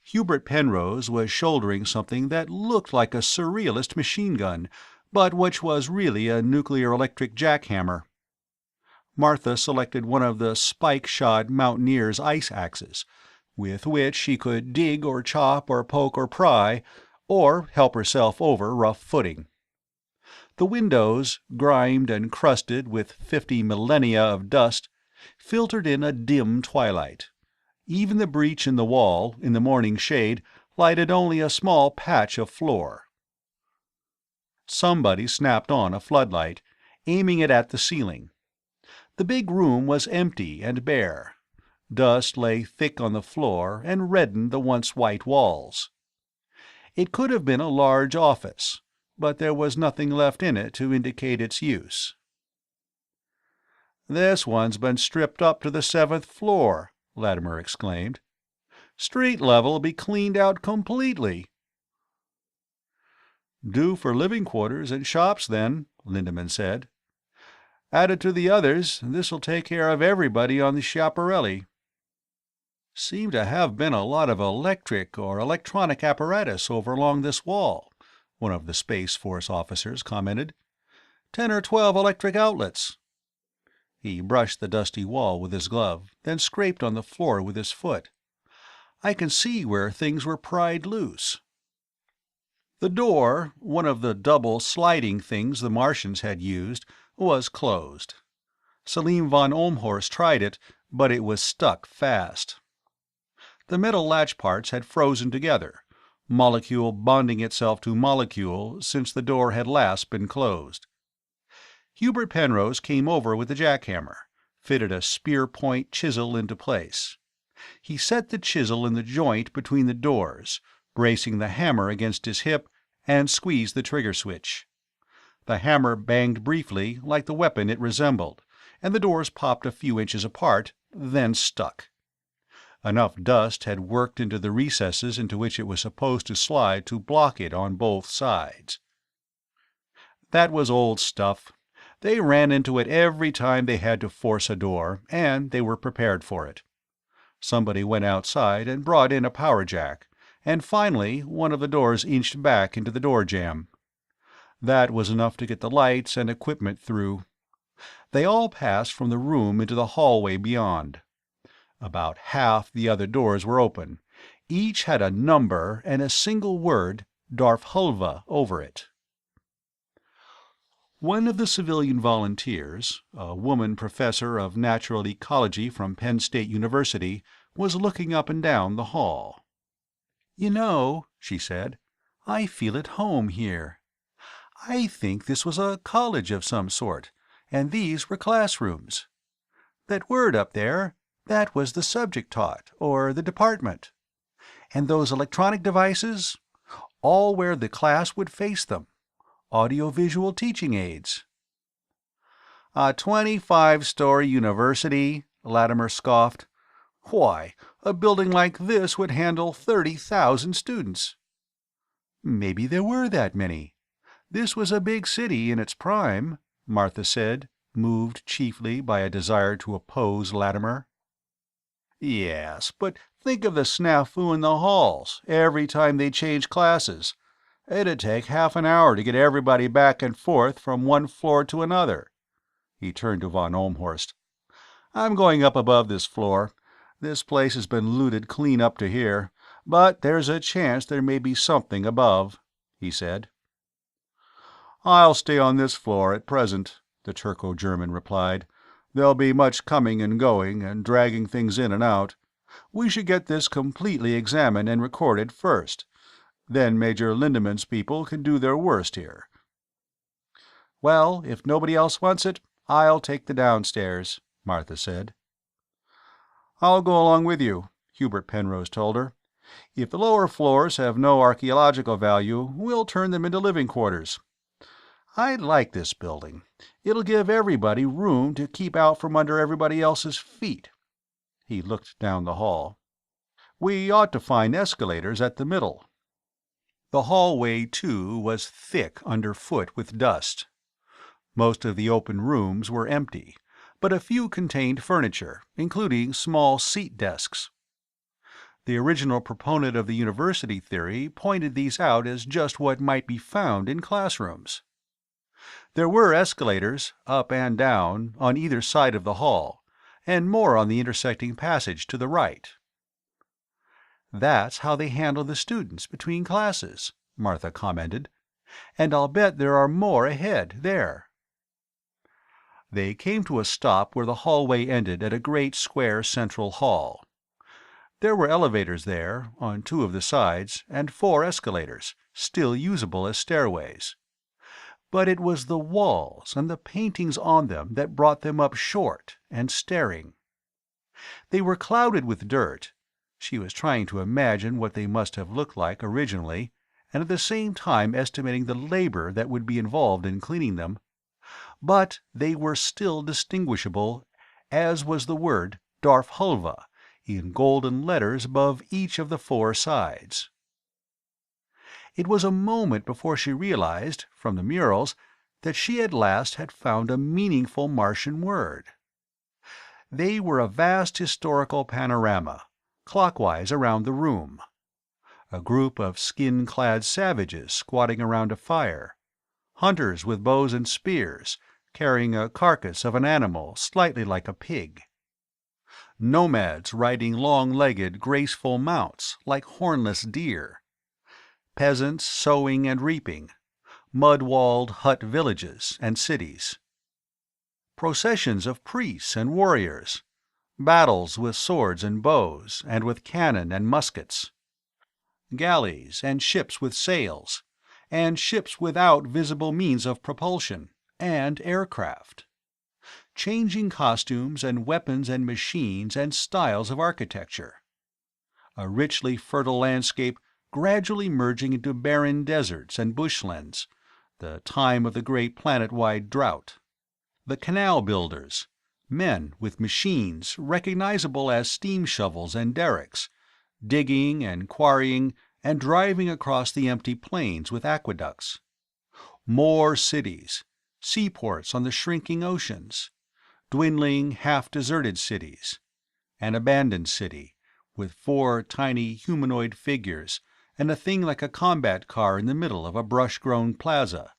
Hubert Penrose was shouldering something that looked like a surrealist machine gun, but which was really a nuclear-electric jackhammer. Martha selected one of the spike-shod mountaineer's ice axes, with which she could dig or chop or poke or pry, or help herself over rough footing. The windows, grimed and crusted with 50 millennia of dust, filtered in a dim twilight. Even the breach in the wall, in the morning shade, lighted only a small patch of floor. Somebody snapped on a floodlight, aiming it at the ceiling. The big room was empty and bare. Dust lay thick on the floor and reddened the once white walls. It could have been a large office, but there was nothing left in it to indicate its use. "This one's been stripped up to the 7th floor," Latimer exclaimed. "Street level'll be cleaned out completely." "Due for living quarters and shops, then," Lindemann said. "Added to the others, this'll take care of everybody on the Schiaparelli." "Seem to have been a lot of electric or electronic apparatus over along this wall," one of the Space Force officers commented. 10 or 12 electric outlets." He brushed the dusty wall with his glove, then scraped on the floor with his foot. "I can see where things were pried loose." The door, one of the double sliding things the Martians had used, was closed. Selim von Ohlmhorst tried it, but it was stuck fast. The metal latch parts had frozen together, molecule bonding itself to molecule since the door had last been closed. Hubert Penrose came over with the jackhammer, fitted a spear-point chisel into place. He set the chisel in the joint between the doors, bracing the hammer against his hip, and squeezed the trigger switch. The hammer banged briefly, like the weapon it resembled, and the doors popped a few inches apart, then stuck. Enough dust had worked into the recesses into which it was supposed to slide to block it on both sides. That was old stuff. They ran into it every time they had to force a door, and they were prepared for it. Somebody went outside and brought in a power jack, and finally one of the doors inched back into the door jamb. That was enough to get the lights and equipment through. They all passed from the room into the hallway beyond. About half the other doors were open. Each had a number and a single word, Darfhulva, over it. One of the civilian volunteers, a woman professor of natural ecology from Penn State University, was looking up and down the hall. "You know," she said, "I feel at home here. I think this was a college of some sort, and these were classrooms. That word up there, that was the subject taught, or the department. And those electronic devices, all where the class would face them. Audiovisual teaching aids." "A 25-story university?" Latimer scoffed. "Why, a building like this would handle 30,000 students." "Maybe there were that many. This was a big city in its prime," Martha said, moved chiefly by a desire to oppose Latimer. "Yes, but think of the snafu in the halls every time they changed classes. It'd take half an hour to get everybody back and forth from one floor to another." He turned to von Ohlmhorst. "I'm going up above this floor. This place has been looted clean up to here, but there's a chance there may be something above," he said. "I'll stay on this floor at present," the Turco-German replied. "There'll be much coming and going, and dragging things in and out. We should get this completely examined and recorded first. Then Major Lindemann's people can do their worst here." "Well, if nobody else wants it, I'll take the downstairs," Martha said. "I'll go along with you," Hubert Penrose told her. "If the lower floors have no archaeological value, we'll turn them into living quarters. I like this building. It'll give everybody room to keep out from under everybody else's feet." He looked down the hall. "We ought to find escalators at the middle." The hallway, too, was thick underfoot with dust. Most of the open rooms were empty, but a few contained furniture, including small seat desks. The original proponent of the university theory pointed these out as just what might be found in classrooms. There were escalators, up and down, on either side of the hall, and more on the intersecting passage to the right. "That's how they handle the students between classes," Martha commented. "And I'll bet there are more ahead there." They came to a stop where the hallway ended at a great square central hall. There were elevators there, on 2 of the sides, and 4 escalators, still usable as stairways. But it was the walls and the paintings on them that brought them up short and staring. They were clouded with dirt. She was trying to imagine what they must have looked like originally, and at the same time estimating the labor that would be involved in cleaning them, but they were still distinguishable, as was the word Darfhulva in golden letters above each of the 4 sides. It was a moment before she realized, from the murals, that she at last had found a meaningful Martian word. They were a vast historical panorama, clockwise around the room. A group of skin-clad savages squatting around a fire, hunters with bows and spears, carrying a carcass of an animal slightly like a pig. Nomads riding long-legged, graceful mounts like hornless deer. Peasants sowing and reaping, mud-walled hut villages and cities. Processions of priests and warriors, battles with swords and bows, and with cannon and muskets. Galleys and ships with sails, and ships without visible means of propulsion, and aircraft. Changing costumes and weapons and machines and styles of architecture. A richly fertile landscape gradually merging into barren deserts and bushlands, the time of the great planet-wide drought. The canal builders, men with machines recognizable as steam shovels and derricks, digging and quarrying and driving across the empty plains with aqueducts. More cities, seaports on the shrinking oceans, dwindling half-deserted cities, an abandoned city with 4 tiny humanoid figures and a thing like a combat car in the middle of a brush-grown plaza,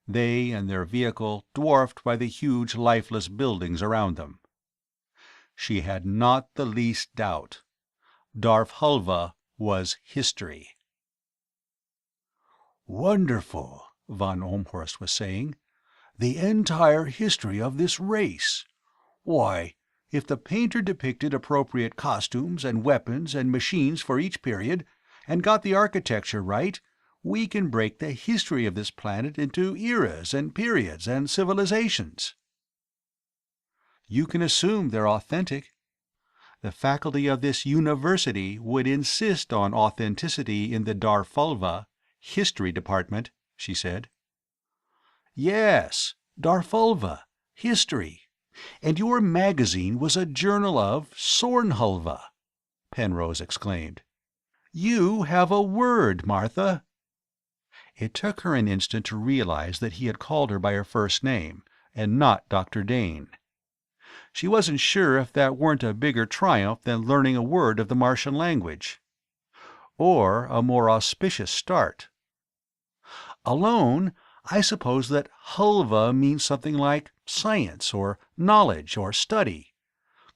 they and their vehicle dwarfed by the huge lifeless buildings around them. She had not the least doubt. Darfhulva was history. "Wonderful," von Ohlmhorst was saying. "The entire history of this race. Why, if the painter depicted appropriate costumes and weapons and machines for each period, and got the architecture right, we can break the history of this planet into eras and periods and civilizations." "You can assume they're authentic. The faculty of this university would insist on authenticity in the Darfhulva history department," she said. "Yes, Darfhulva, history. And your magazine was a journal of Sornhulva," Penrose exclaimed. "You have a word, Martha." It took her an instant to realize that he had called her by her first name, and not Dr. Dane. She wasn't sure if that weren't a bigger triumph than learning a word of the Martian language. Or a more auspicious start. Alone, I suppose that hulva means something like science or knowledge or study.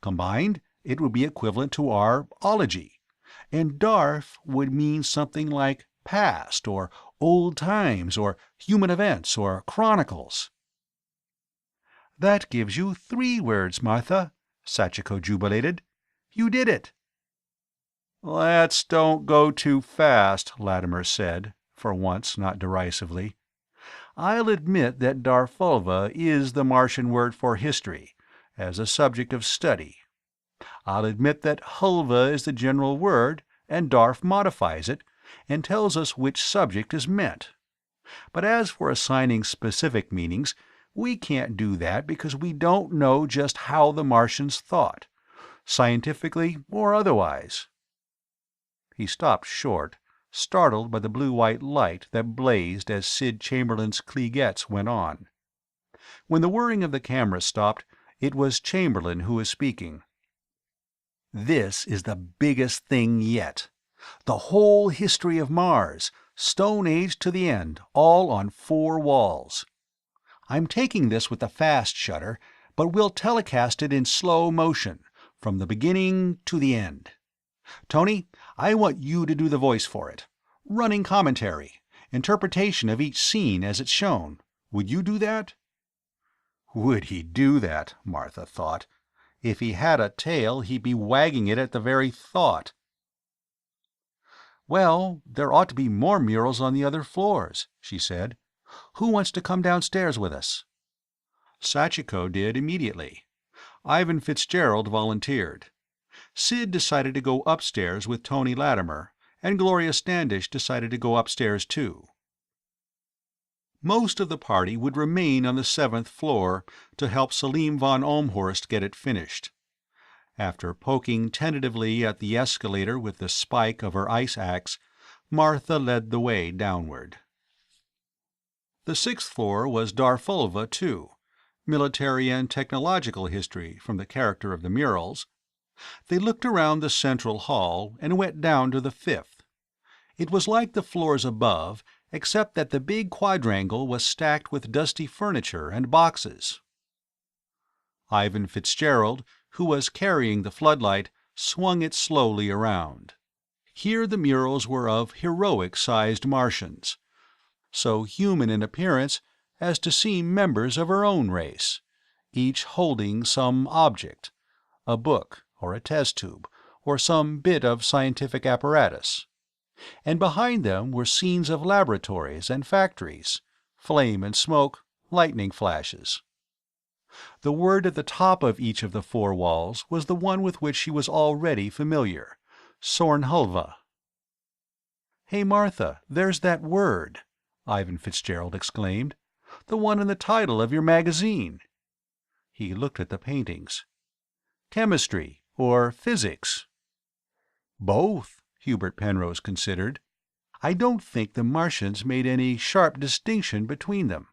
Combined, it would be equivalent to our ology, and Darf would mean something like past or old times or human events or chronicles. "That gives you 3 words, Martha," Sachiko jubilated. "You did it." "Let's don't go too fast," Latimer said, for once not derisively. "I'll admit that Darfhulva is the Martian word for history, as a subject of study. I'll admit that hulva is the general word, and Darf modifies it, and tells us which subject is meant. But as for assigning specific meanings, we can't do that because we don't know just how the Martians thought, scientifically or otherwise." He stopped short, startled by the blue-white light that blazed as Sid Chamberlain's Cleegettes went on. When the whirring of the camera stopped, it was Chamberlain who was speaking. "This is the biggest thing yet. The whole history of Mars, Stone Age to the end, all on 4 walls. I'm taking this with the fast shutter, but we'll telecast it in slow motion, from the beginning to the end. Tony, I want you to do the voice for it. Running commentary, interpretation of each scene as it's shown. Would you do that?" Would he do that, Martha thought. If he had a tail, he'd be wagging it at the very thought. "Well, there ought to be more murals on the other floors," she said. "Who wants to come downstairs with us?" Sachiko did immediately. Ivan Fitzgerald volunteered. Sid decided to go upstairs with Tony Latimer, and Gloria Standish decided to go upstairs too. Most of the party would remain on the 7th floor to help Selim von Olmhorst get it finished. After poking tentatively at the escalator with the spike of her ice axe, Martha led the way downward. The 6th floor was Darfulva, too, military and technological history from the character of the murals. They looked around the central hall and went down to the 5th. It was like the floors above, except that the big quadrangle was stacked with dusty furniture and boxes. Ivan Fitzgerald, who was carrying the floodlight, swung it slowly around. Here the murals were of heroic-sized Martians, so human in appearance as to seem members of her own race, each holding some object, a book or a test tube, or some bit of scientific apparatus. And behind them were scenes of laboratories and factories, flame and smoke, lightning flashes. The word at the top of each of the 4 walls was the one with which she was already familiar, Sornhulva. "Hey, Martha, there's that word," Ivan Fitzgerald exclaimed. "The one in the title of your magazine." He looked at the paintings. "Chemistry or physics?" "Both," Hubert Penrose considered. "I don't think the Martians made any sharp distinction between them.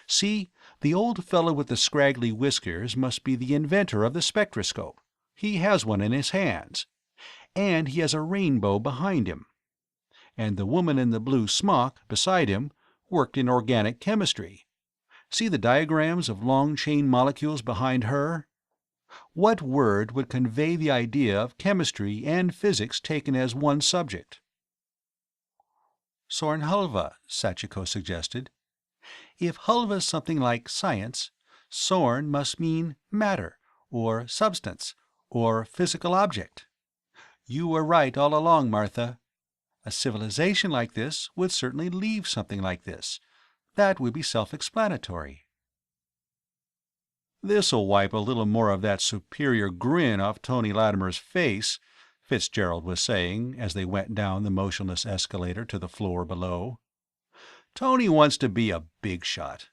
See, the old fellow with the scraggly whiskers must be the inventor of the spectroscope. He has one in his hands. And he has a rainbow behind him. And the woman in the blue smock beside him worked in organic chemistry. See the diagrams of long-chain molecules behind her? What word would convey the idea of chemistry and physics taken as one subject?" "Sornhulva," Sachiko suggested. "If hulva's something like science, Sorn must mean matter, or substance, or physical object. You were right all along, Martha. A civilization like this would certainly leave something like this. That would be self-explanatory." "This'll wipe a little more of that superior grin off Tony Latimer's face," Fitzgerald was saying as they went down the motionless escalator to the floor below. "Tony wants to be a big shot.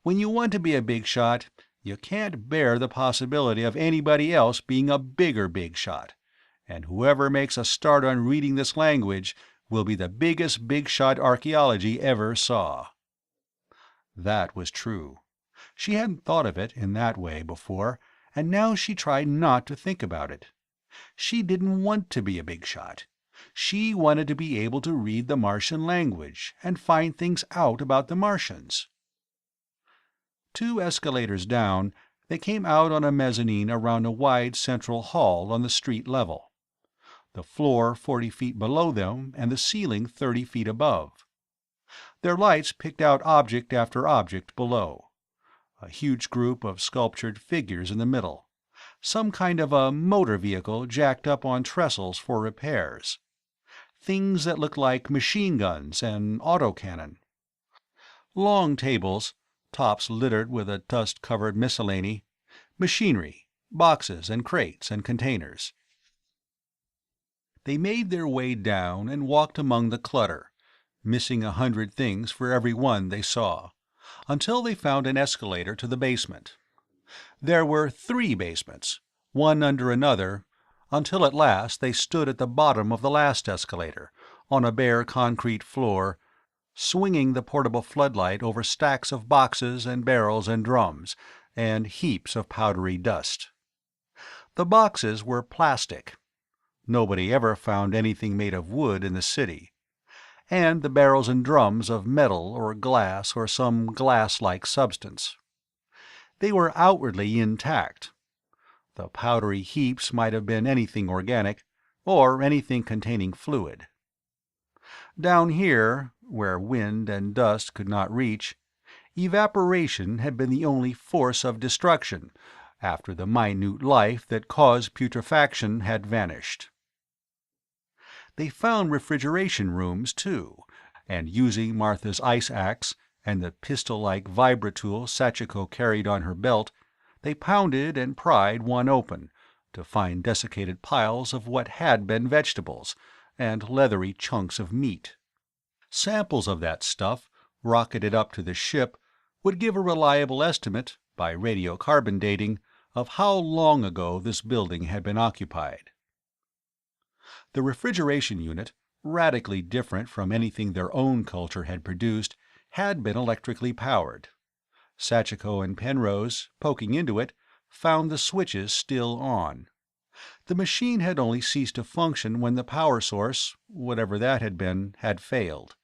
When you want to be a big shot, you can't bear the possibility of anybody else being a bigger big shot, and whoever makes a start on reading this language will be the biggest big shot archaeology ever saw." That was true. She hadn't thought of it in that way before, and now she tried not to think about it. She didn't want to be a big shot. She wanted to be able to read the Martian language and find things out about the Martians. 2 escalators down, they came out on a mezzanine around a wide central hall on the street level. The floor 40 feet below them and the ceiling 30 feet above. Their lights picked out object after object below. A huge group of sculptured figures in the middle, some kind of a motor vehicle jacked up on trestles for repairs, things that looked like machine guns and autocannon. Long tables, tops littered with a dust-covered miscellany, machinery, boxes and crates and containers. They made their way down and walked among the clutter, missing 100 things for every one they saw, until they found an escalator to the basement. There were 3 basements, one under another, until at last they stood at the bottom of the last escalator, on a bare concrete floor, swinging the portable floodlight over stacks of boxes and barrels and drums, and heaps of powdery dust. The boxes were plastic. Nobody ever found anything made of wood in the city. And the barrels and drums of metal or glass or some glass-like substance. They were outwardly intact. The powdery heaps might have been anything organic, or anything containing fluid. Down here, where wind and dust could not reach, evaporation had been the only force of destruction, after the minute life that caused putrefaction had vanished. They found refrigeration rooms, too, and using Martha's ice axe and the pistol-like vibratool Sachiko carried on her belt, they pounded and pried one open, to find desiccated piles of what had been vegetables, and leathery chunks of meat. Samples of that stuff, rocketed up to the ship, would give a reliable estimate, by radiocarbon dating, of how long ago this building had been occupied. The refrigeration unit, radically different from anything their own culture had produced, had been electrically powered. Sachiko and Penrose, poking into it, found the switches still on. The machine had only ceased to function when the power source, whatever that had been, had failed.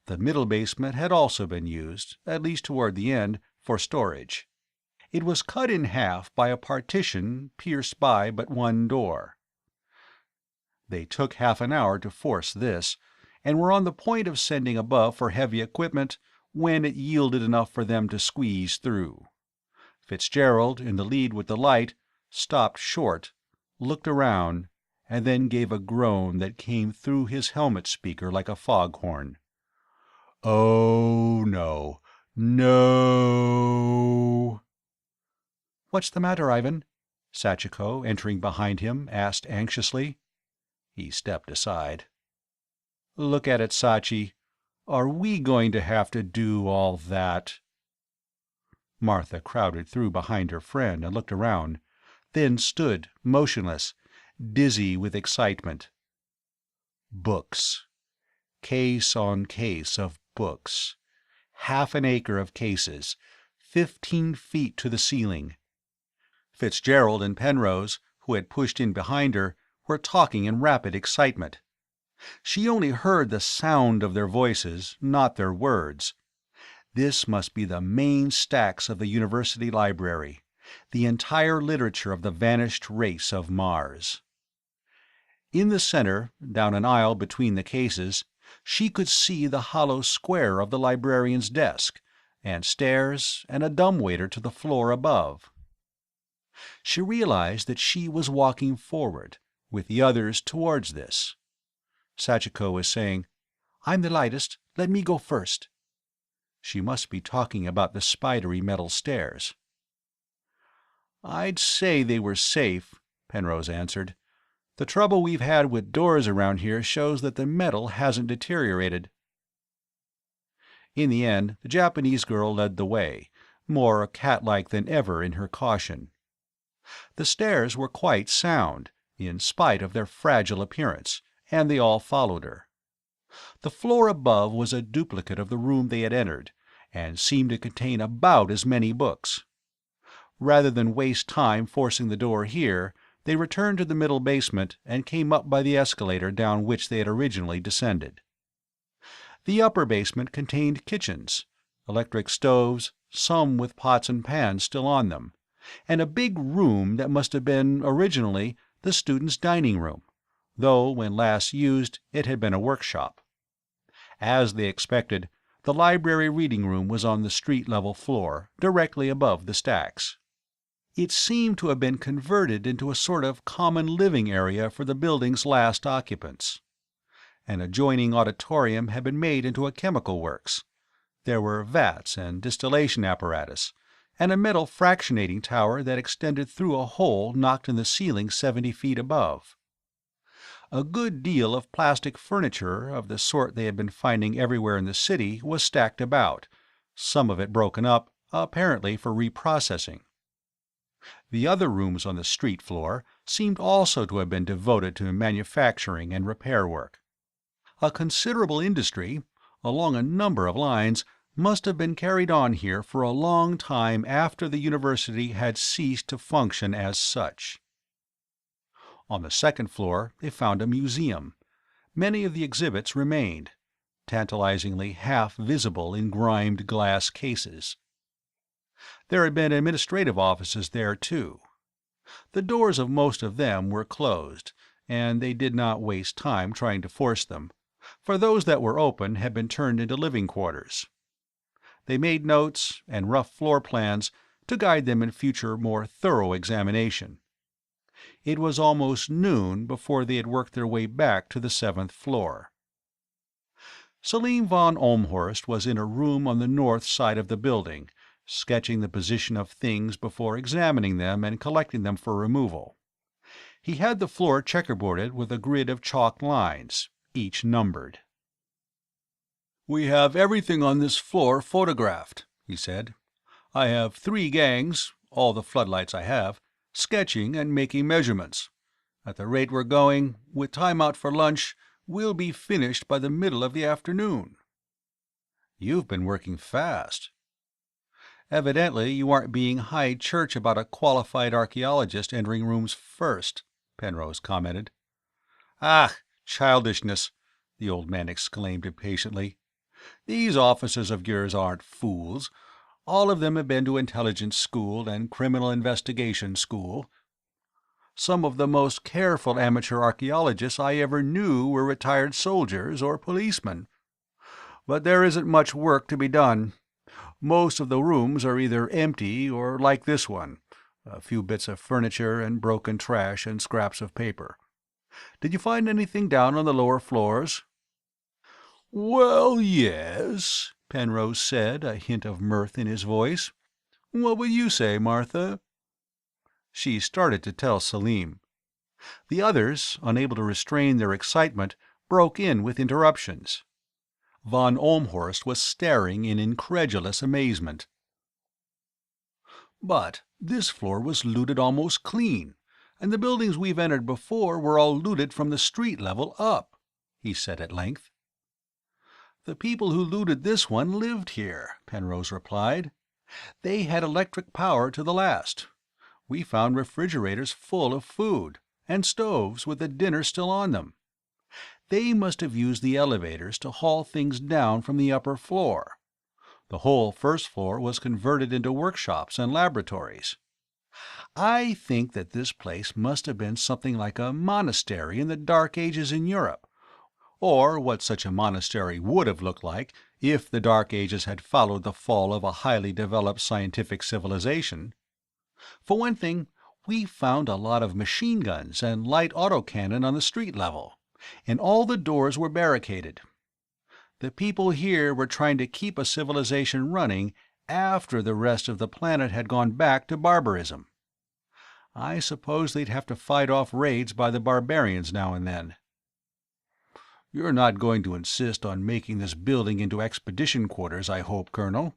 The middle basement had also been used, at least toward the end, for storage. It was cut in half by a partition pierced by but one door. They took half an hour to force this, and were on the point of sending above for heavy equipment when it yielded enough for them to squeeze through. Fitzgerald, in the lead with the light, stopped short, looked around, and then gave a groan that came through his helmet speaker like a foghorn. "Oh, no. No!" "What's the matter, Ivan?" Sachiko, entering behind him, asked anxiously. He stepped aside. "Look at it, Sachi. Are we going to have to do all that?" Martha crowded through behind her friend and looked around, then stood motionless, dizzy with excitement. Books. Case on case of books. Half an acre of cases, 15 feet to the ceiling. Fitzgerald and Penrose, who had pushed in behind her, were talking in rapid excitement. She only heard the sound of their voices, not their words. This must be the main stacks of the university library, the entire literature of the vanished race of Mars. In the center, down an aisle between the cases, she could see the hollow square of the librarian's desk, and stairs, and a dumbwaiter to the floor above. She realized that she was walking forward, with the others towards this. Sachiko was saying, "I'm the lightest. Let me go first." She must be talking about the spidery metal stairs. "I'd say they were safe," Penrose answered. "The trouble we've had with doors around here shows that the metal hasn't deteriorated." In the end, the Japanese girl led the way, more cat-like than ever in her caution. The stairs were quite sound, in spite of their fragile appearance, and they all followed her. The floor above was a duplicate of the room they had entered, and seemed to contain about as many books. Rather than waste time forcing the door here, they returned to the middle basement and came up by the escalator down which they had originally descended. The upper basement contained kitchens, electric stoves, some with pots and pans still on them, and a big room that must have been, originally, the students' dining room, though when last used it had been a workshop. As they expected, the library reading room was on the street-level floor, directly above the stacks. It seemed to have been converted into a sort of common living area for the building's last occupants. An adjoining auditorium had been made into a chemical works. There were vats and distillation apparatus, and a metal fractionating tower that extended through a hole knocked in the ceiling 70 feet above. A good deal of plastic furniture of the sort they had been finding everywhere in the city was stacked about, some of it broken up, apparently for reprocessing. The other rooms on the street floor seemed also to have been devoted to manufacturing and repair work. A considerable industry, along a number of lines, must have been carried on here for a long time after the university had ceased to function as such. On the second floor they found a museum. Many of the exhibits remained, tantalizingly half visible in grimed glass cases. There had been administrative offices there, too. The doors of most of them were closed, and they did not waste time trying to force them, for those that were open had been turned into living quarters. They made notes and rough floor plans to guide them in future more thorough examination. It was almost noon before they had worked their way back to the 7th floor. Selim von Olmhorst was in a room on the north side of the building, sketching the position of things before examining them and collecting them for removal. He had the floor checkerboarded with a grid of chalked lines, each numbered. "We have everything on this floor photographed," he said. "I have 3 gangs, all the floodlights I have, sketching and making measurements. At the rate we're going, with time out for lunch, we'll be finished by the middle of the afternoon." "You've been working fast." "Evidently you aren't being high church about a qualified archaeologist entering rooms first," Penrose commented. "Ah, childishness," the old man exclaimed impatiently. "These officers of yours aren't fools. All of them have been to intelligence school and criminal investigation school. Some of the most careful amateur archaeologists I ever knew were retired soldiers or policemen. But there isn't much work to be done. Most of the rooms are either empty or like this one, a few bits of furniture and broken trash and scraps of paper. Did you find anything down on the lower floors?" "Well, yes," Penrose said, a hint of mirth in his voice. "What would you say, Martha?" She started to tell Selim. The others, unable to restrain their excitement, broke in with interruptions. Von Olmhorst was staring in incredulous amazement. "But this floor was looted almost clean, and the buildings we've entered before were all looted from the street level up," he said at length. "The people who looted this one lived here," Penrose replied. "They had electric power to the last. We found refrigerators full of food, and stoves with the dinner still on them. They must have used the elevators to haul things down from the upper floor. The whole first floor was converted into workshops and laboratories. I think that this place must have been something like a monastery in the Dark Ages in Europe, or what such a monastery would have looked like if the Dark Ages had followed the fall of a highly developed scientific civilization. For one thing, we found a lot of machine guns and light autocannon on the street level, and all the doors were barricaded. The people here were trying to keep a civilization running after the rest of the planet had gone back to barbarism. I suppose they'd have to fight off raids by the barbarians now and then." "You're not going to insist on making this building into expedition quarters, I hope, Colonel?"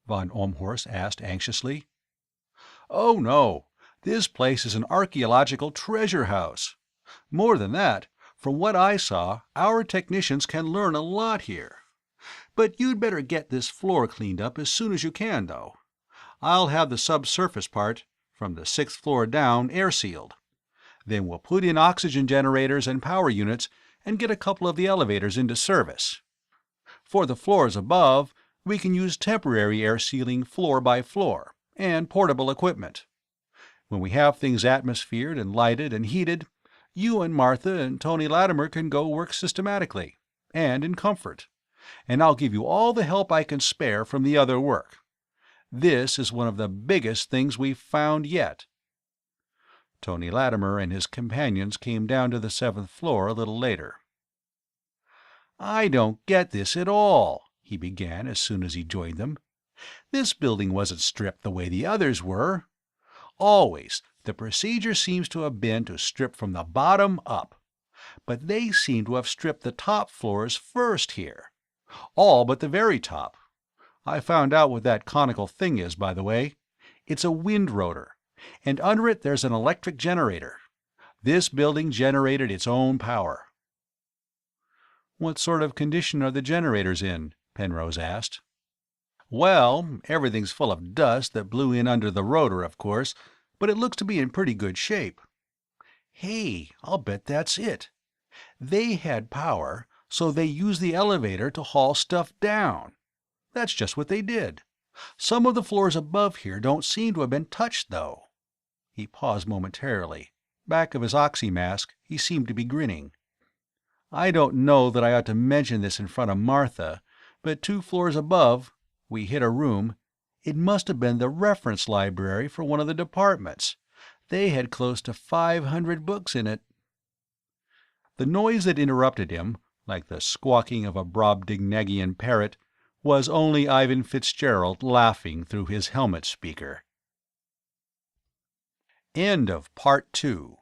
von Olmhorst asked anxiously. "Oh, no. This place is an archaeological treasure house. More than that, from what I saw, our technicians can learn a lot here. But you'd better get this floor cleaned up as soon as you can, though. I'll have the subsurface part, from the 6th floor down, air-sealed. Then we'll put in oxygen generators and power units and get a couple of the elevators into service. For the floors above, we can use temporary air sealing floor by floor, and portable equipment. When we have things atmosphered and lighted and heated, you and Martha and Tony Latimer can go work systematically, and in comfort, and I'll give you all the help I can spare from the other work. This is one of the biggest things we've found yet." Tony Latimer and his companions came down to the 7th floor a little later. "I don't get this at all," he began as soon as he joined them. "This building wasn't stripped the way the others were. Always, the procedure seems to have been to strip from the bottom up. But they seem to have stripped the top floors first here. All but the very top. I found out what that conical thing is, by the way. It's a wind rotor, and under it there's an electric generator. This building generated its own power." "What sort of condition are the generators in?" Penrose asked. "Well, everything's full of dust that blew in under the rotor, of course, but it looks to be in pretty good shape. Hey, I'll bet that's it. They had power, so they used the elevator to haul stuff down. That's just what they did. Some of the floors above here don't seem to have been touched, though." He paused momentarily. Back of his oxy mask, he seemed to be grinning. "I don't know that I ought to mention this in front of Martha, but 2 floors above, we hit a room. It must have been the reference library for one of the departments. They had close to 500 books in it." The noise that interrupted him, like the squawking of a Brobdingnagian parrot, was only Ivan Fitzgerald laughing through his helmet speaker. End of Part 2.